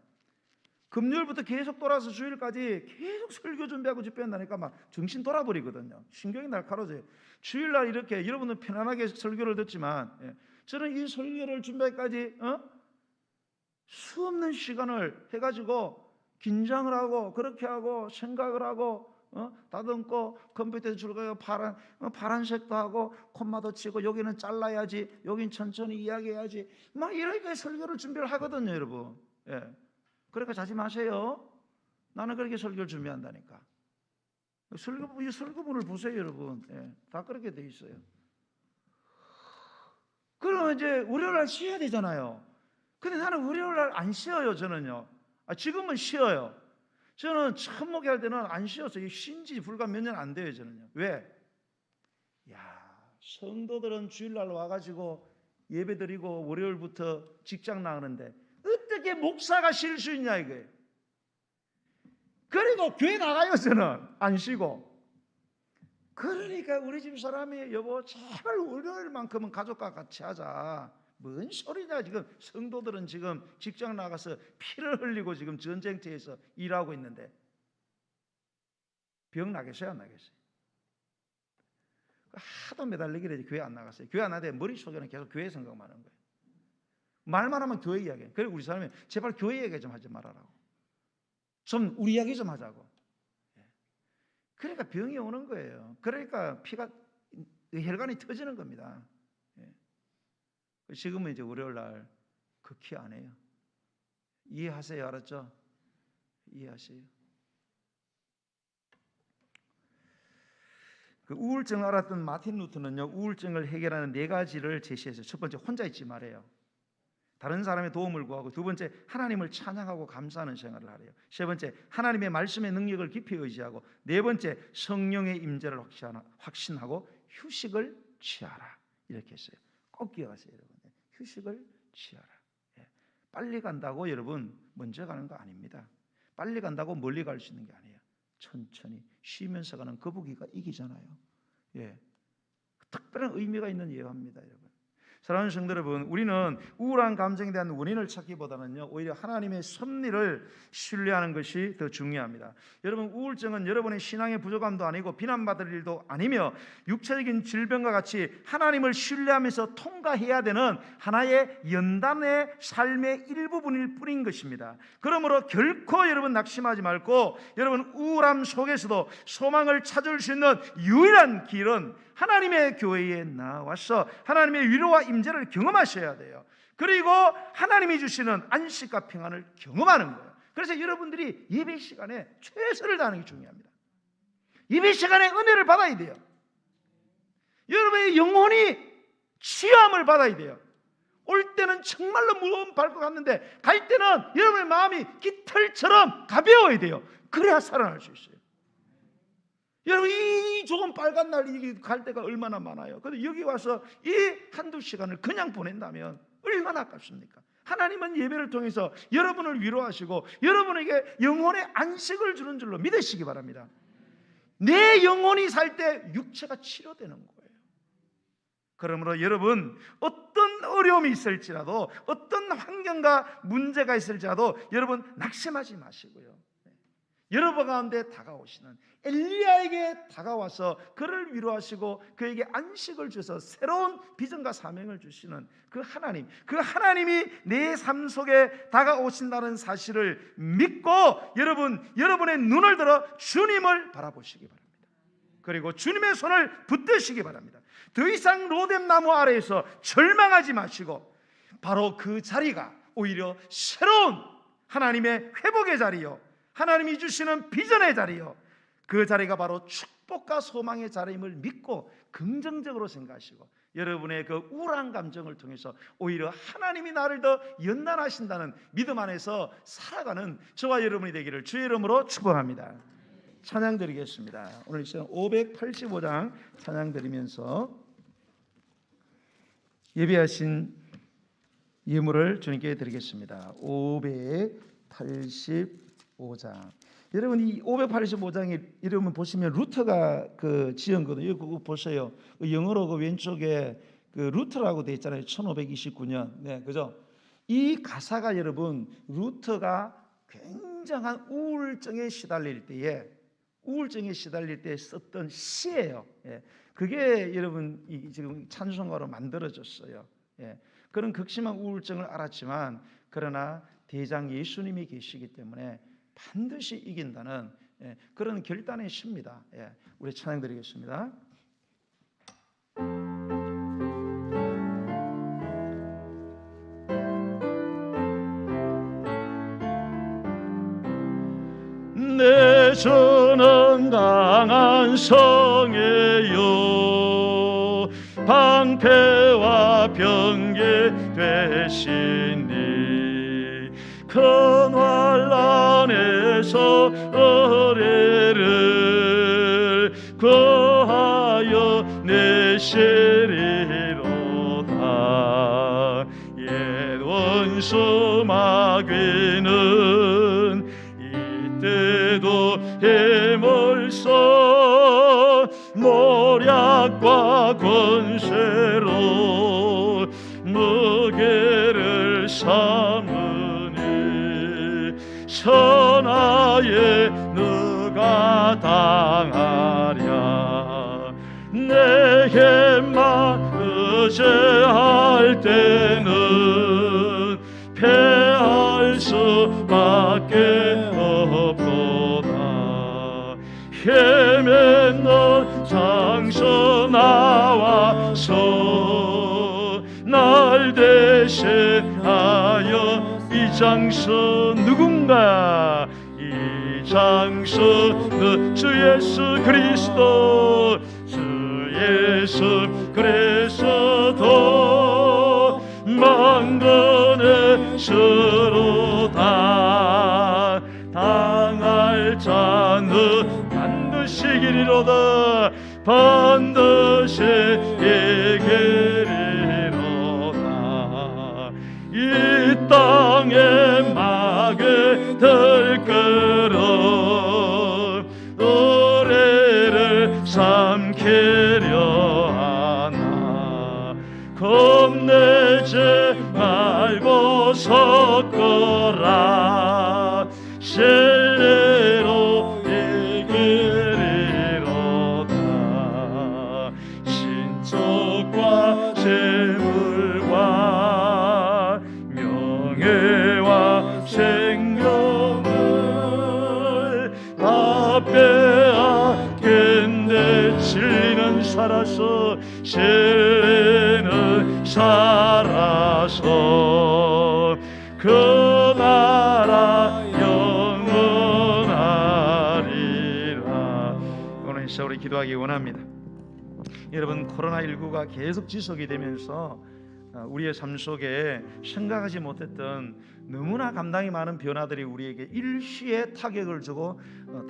금요일부터 계속 돌아서 주일까지 계속 설교 준비하고 집회한다니까 막 정신 돌아버리거든요. 신경이 날카로워져요. 주일날 이렇게 여러분은 편안하게 설교를 듣지만 저는 이 설교를 준비하기까지 수없는 시간을 해가지고 긴장을 하고 그렇게 하고 생각을 하고 다듬고 컴퓨터에 들어가요. 파란색도 하고 콤마도 치고 여기는 잘라야지, 여긴 천천히 이야기해야지, 막 이렇게 설교를 준비를 하거든요, 여러분. 그러니까 자지 마세요. 나는 그렇게 설교를 준비한다니까. 설교문을 보세요, 여러분. 다 그렇게 돼 있어요. 그러면 이제 월요일날 쉬어야 되잖아요. 근데 나는 월요일날 안 쉬어요, 저는요. 지금은 쉬어요. 저는 처음 목회할 때는 안 쉬었어요. 쉰 지 불과 몇 년 안 돼요, 저는요. 왜? 성도들은 주일날 와가지고 예배드리고 월요일부터 직장 나가는데 어떻게 목사가 쉴 수 있냐 이거예요. 그리고 교회 나가요, 저는 안 쉬고. 그러니까 우리 집 사람이 여보 제발 월요일만큼은 가족과 같이 하자. 뭔 소리냐. 지금 성도들은 지금 직장 나가서 피를 흘리고 지금 전쟁터에서 일하고 있는데 병 나겠어요 안 나겠어요? 하도 매달리기를 교회 안 나갔어요. 교회 안 나는데 머릿속에는 계속 교회 생각만 하는 거예요. 말만 하면 교회 이야기. 그리고 우리 사람이 제발 교회 이야기 좀 하지 말아라고. 좀 우리 이야기 좀 하자고. 그러니까 병이 오는 거예요. 그러니까 피가 혈관이 터지는 겁니다. 지금은 이제 월요일 날 극히 안 해요. 이해하세요? 알았죠? 이해하세요? 그 우울증을 알았던 마틴 루터는요, 우울증을 해결하는 4가지를 제시했어요. 첫 번째, 혼자 있지 말아요. 다른 사람의 도움을 구하고, 두 번째, 하나님을 찬양하고 감사하는 생활을 하래요. 세 번째, 하나님의 말씀의 능력을 깊이 의지하고, 네 번째, 성령의 임재를 확신하고 휴식을 취하라. 이렇게 했어요. 꼭 기억하세요, 여러분. 휴식을 취하라. 빨리 간다고 여러분 먼저 가는 거 아닙니다. 빨리 간다고 멀리 갈 수 있는 게 아니에요. 천천히 쉬면서 가는 거북이가 이기잖아요. 특별한 의미가 있는 예화입니다, 여러분. 사랑하는 성도 여러분, 우리는 우울한 감정에 대한 원인을 찾기보다는요, 오히려 하나님의 섭리를 신뢰하는 것이 더 중요합니다. 여러분, 우울증은 여러분의 신앙의 부족함도 아니고 비난받을 일도 아니며 육체적인 질병과 같이 하나님을 신뢰하면서 통과해야 되는 하나의 연단의 삶의 일부분일 뿐인 것입니다. 그러므로 결코 여러분 낙심하지 말고, 여러분 우울함 속에서도 소망을 찾을 수 있는 유일한 길은 하나님의 교회에 나와서 하나님의 위로와 임재를 경험하셔야 돼요. 그리고 하나님이 주시는 안식과 평안을 경험하는 거예요. 그래서 여러분들이 예배 시간에 최선을 다하는 게 중요합니다. 예배 시간에 은혜를 받아야 돼요. 여러분의 영혼이 치유함을 받아야 돼요. 올 때는 정말로 무거운 밟고 갔는데 갈 때는 여러분의 마음이 깃털처럼 가벼워야 돼요. 그래야 살아날 수 있어요. 여러분, 이 조금 빨간 날 갈 때가 얼마나 많아요. 그런데 여기 와서 이 한두 시간을 그냥 보낸다면 얼마나 아깝습니까? 하나님은 예배를 통해서 여러분을 위로하시고 여러분에게 영혼의 안식을 주는 줄로 믿으시기 바랍니다. 내 영혼이 살 때 육체가 치료되는 거예요. 그러므로 여러분, 어떤 어려움이 있을지라도, 어떤 환경과 문제가 있을지라도 여러분 낙심하지 마시고요, 여러분 가운데 다가오시는 엘리야에게 다가와서 그를 위로하시고 그에게 안식을 주셔서 새로운 비전과 사명을 주시는 그 하나님이 내 삶 속에 다가오신다는 사실을 믿고 여러분의 눈을 들어 주님을 바라보시기 바랍니다. 그리고 주님의 손을 붙드시기 바랍니다. 더 이상 로뎀 나무 아래에서 절망하지 마시고 바로 그 자리가 오히려 새로운 하나님의 회복의 자리요, 하나님이 주시는 비전의 자리요, 그 자리가 바로 축복과 소망의 자리임을 믿고 긍정적으로 생각하시고 여러분의 그 우울한 감정을 통해서 오히려 하나님이 나를 더 연단하신다는 믿음 안에서 살아가는 저와 여러분이 되기를 주의 이름으로 축복합니다. 찬양 드리겠습니다. 오늘 이 시간 585장 찬양 드리면서 예비하신 예물을 주님께 드리겠습니다. 585장. 여러분, 이 585장에 이러면 보시면 루터가 그 지은 거든요. 그거 보세요. 영어로 그 왼쪽에 그 루터라고 되어 있잖아요. 1529년. 네, 그죠? 이 가사가 여러분, 루터가 굉장한 우울증에 시달릴 때에 썼던 시예요. 그게 여러분 지금 찬송가로 만들어졌어요. 그런 극심한 우울증을 알았지만 그러나 대장 예수님이 계시기 때문에 반드시 이긴다는 그런 결단의 시입니다. 우리 찬양 드리겠습니다. 내 저는 강한 성에요 방패와 병게 되시니 큰 환난에서 은혜를 구하여 내시리로다. 옛 원수 마귀는 이때도 힘을 써 삼으니 선하에 누가 당하랴. 내게만 의지할 때는 패할 수밖에 없도다. 헤매는 장서 나와서 날 대신하여 이 장서 누군가? 이 장서는 주 예수 그리스도, 주 예수 그리스도 만군의 주로다. 당할 자는 반드시 이기리로다. 반드시 이기리로다. 이 땅에 막을 들끓어 우리를 삼키려 하나. 겁내지 말고 섰거라. 진리로 이기리로다. 신족과 재물과 명예와 생명을 다 빼앗긴데 진리는 살아서, 진리는 살아서 그 나라 영원하리라. 오늘 이 시간 우리 기도하기 원합니다. 여러분, 코로나19가 계속 지속이 되면서 우리의 삶 속에 생각하지 못했던 너무나 감당이 많은 변화들이 우리에게 일시에 타격을 주고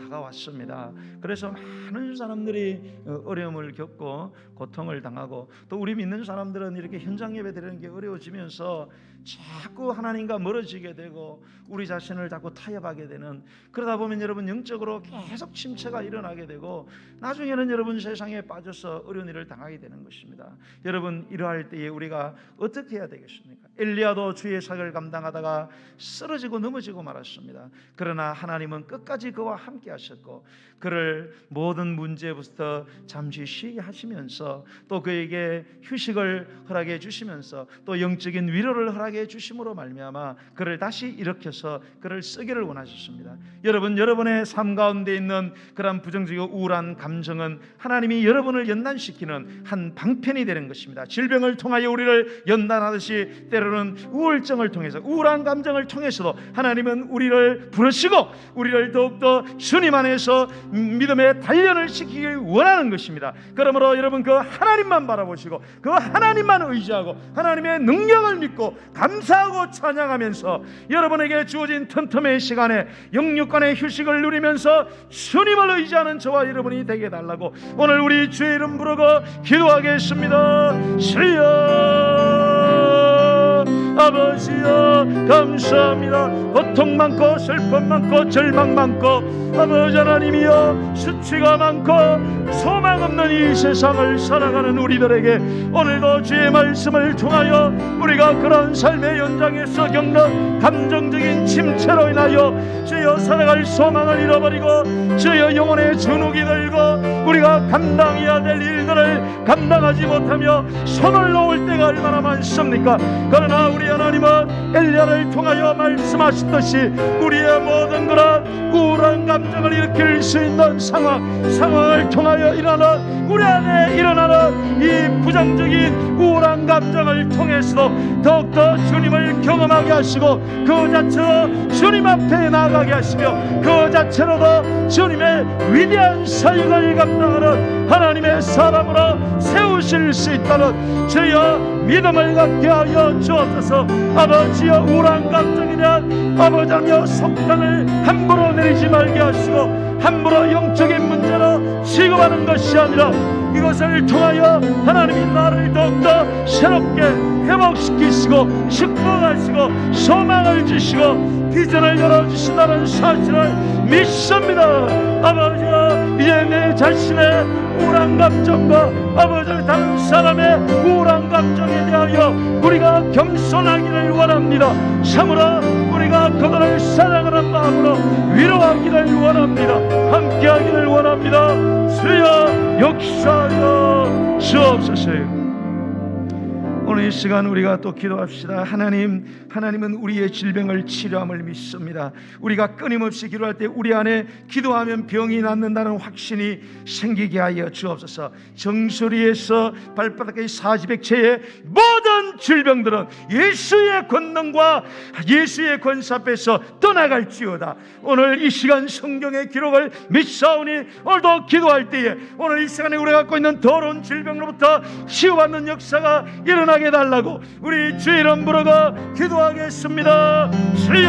다가왔습니다. 그래서 많은 사람들이 어려움을 겪고 고통을 당하고, 또 우리 믿는 사람들은 이렇게 현장 예배 드리는 게 어려워지면서 자꾸 하나님과 멀어지게 되고 우리 자신을 자꾸 타협하게 되는, 그러다 보면 여러분 영적으로 계속 침체가 일어나게 되고 나중에는 여러분 세상에 빠져서 어려운 일을 당하게 되는 것입니다. 여러분, 이러할 때에 우리가 어떻게 해야 되겠습니까? 엘리야도 주의 사역을 감당하다가 쓰러지고 넘어지고 말았습니다. 그러나 하나님은 끝까지 그와 함께 하셨고 그를 모든 문제부터 잠시 쉬게 하시면서 또 그에게 휴식을 허락해 주시면서 또 영적인 위로를 허락해 주심으로 말미암아 그를 다시 일으켜서 그를 쓰기를 원하셨습니다. 여러분, 여러분의 삶 가운데 있는 그런 부정적이고 우울한 감정은 하나님이 여러분을 연단시키는 한 방편이 되는 것입니다. 질병을 통하여 우리를 연단하듯이 때로는 우울증을 통해서, 우울한 감정을 통해서도 하나님은 우리를 부르시고 우리를 더욱더 주님 안에서 믿음의 단련을 시키기 원하는 것입니다. 그러므로 여러분, 그 하나님만 바라보시고 그 하나님만 의지하고 하나님의 능력을 믿고 감사하고 찬양하면서 여러분에게 주어진 틈틈의 시간에 영육간의 휴식을 누리면서 주님을 의지하는 저와 여러분이 되게 해달라고 오늘 우리 주의 이름 부르고 기도하겠습니다. 주여, 아버지여, 감사합니다. 고통 많고 슬픔 많고 절망 많고 아버지 하나님이여, 수치가 많고 소망 없는 이 세상을 살아가는 우리들에게 오늘도 주의 말씀을 통하여 우리가 그런 삶의 현장에서 겪는 감정적인 침체로 인하여 주여 살아갈 소망을 잃어버리고 주여 영혼의 주눅이 들고 우리가 감당해야 될 일들을 감당하지 못하며 손을 놓을 때가 얼마나 많습니까? 그러나 우리 하나님은 엘리야를 통하여 말씀하셨듯이 우리의 모든 그런 우울한 감정을 일으킬 수 있는 상황을 통하여 일어나는, 우리 안에 일어나는 이 부정적인 우울한 감정을 통해서도 더욱더 주님을 경험하게 하시고 그 자체로 주님 앞에 나아가게 하시며 그 자체로도 주님의 위대한 사역을 감당하는 하나님의 사람으로 세우실 수 있다는 주여 믿음을 갖게 하여 주옵소서. 아버지여, 우울한 감정에 대한 아버지여 속단을 함부로 내리지 말게 하시고 함부로 영적인 문제로 취급하는 것이 아니라 이것을 통하여 하나님이 나를 더욱더 새롭게 회복시키시고 축복하시고 소망을 주시고 비전을 열어주신다는 사실을 믿습니다. 아버지여, 이제 내 자신의 우울한 감정과 아버지 다른 사람의 우울한 감정에 대하여 우리가 겸손하기를 원합니다. 참으로 우리가 그들을 사랑하는 마음으로 위로하기를 원합니다. 함께하기를 원합니다. 주여 역사하여 주옵소서. 오늘 이 시간 우리가 또 기도합시다. 하나님은 우리의 질병을 치료함을 믿습니다. 우리가 끊임없이 기도할 때 우리 안에 기도하면 병이 낫는다는 확신이 생기게 하여 주옵소서. 정수리에서 발바닥의 사지백체의 모든 질병들은 예수의 권능과 예수의 권세 앞에서 떠나갈지어다. 오늘 이 시간 성경의 기록을 믿사오니 오늘도 기도할 때에 오늘 이 시간에 우리가 갖고 있는 더러운 질병으로부터 치유받는 역사가 일어나게 달라고 우리 주의 이름 부르고 기도하겠습니다. 주여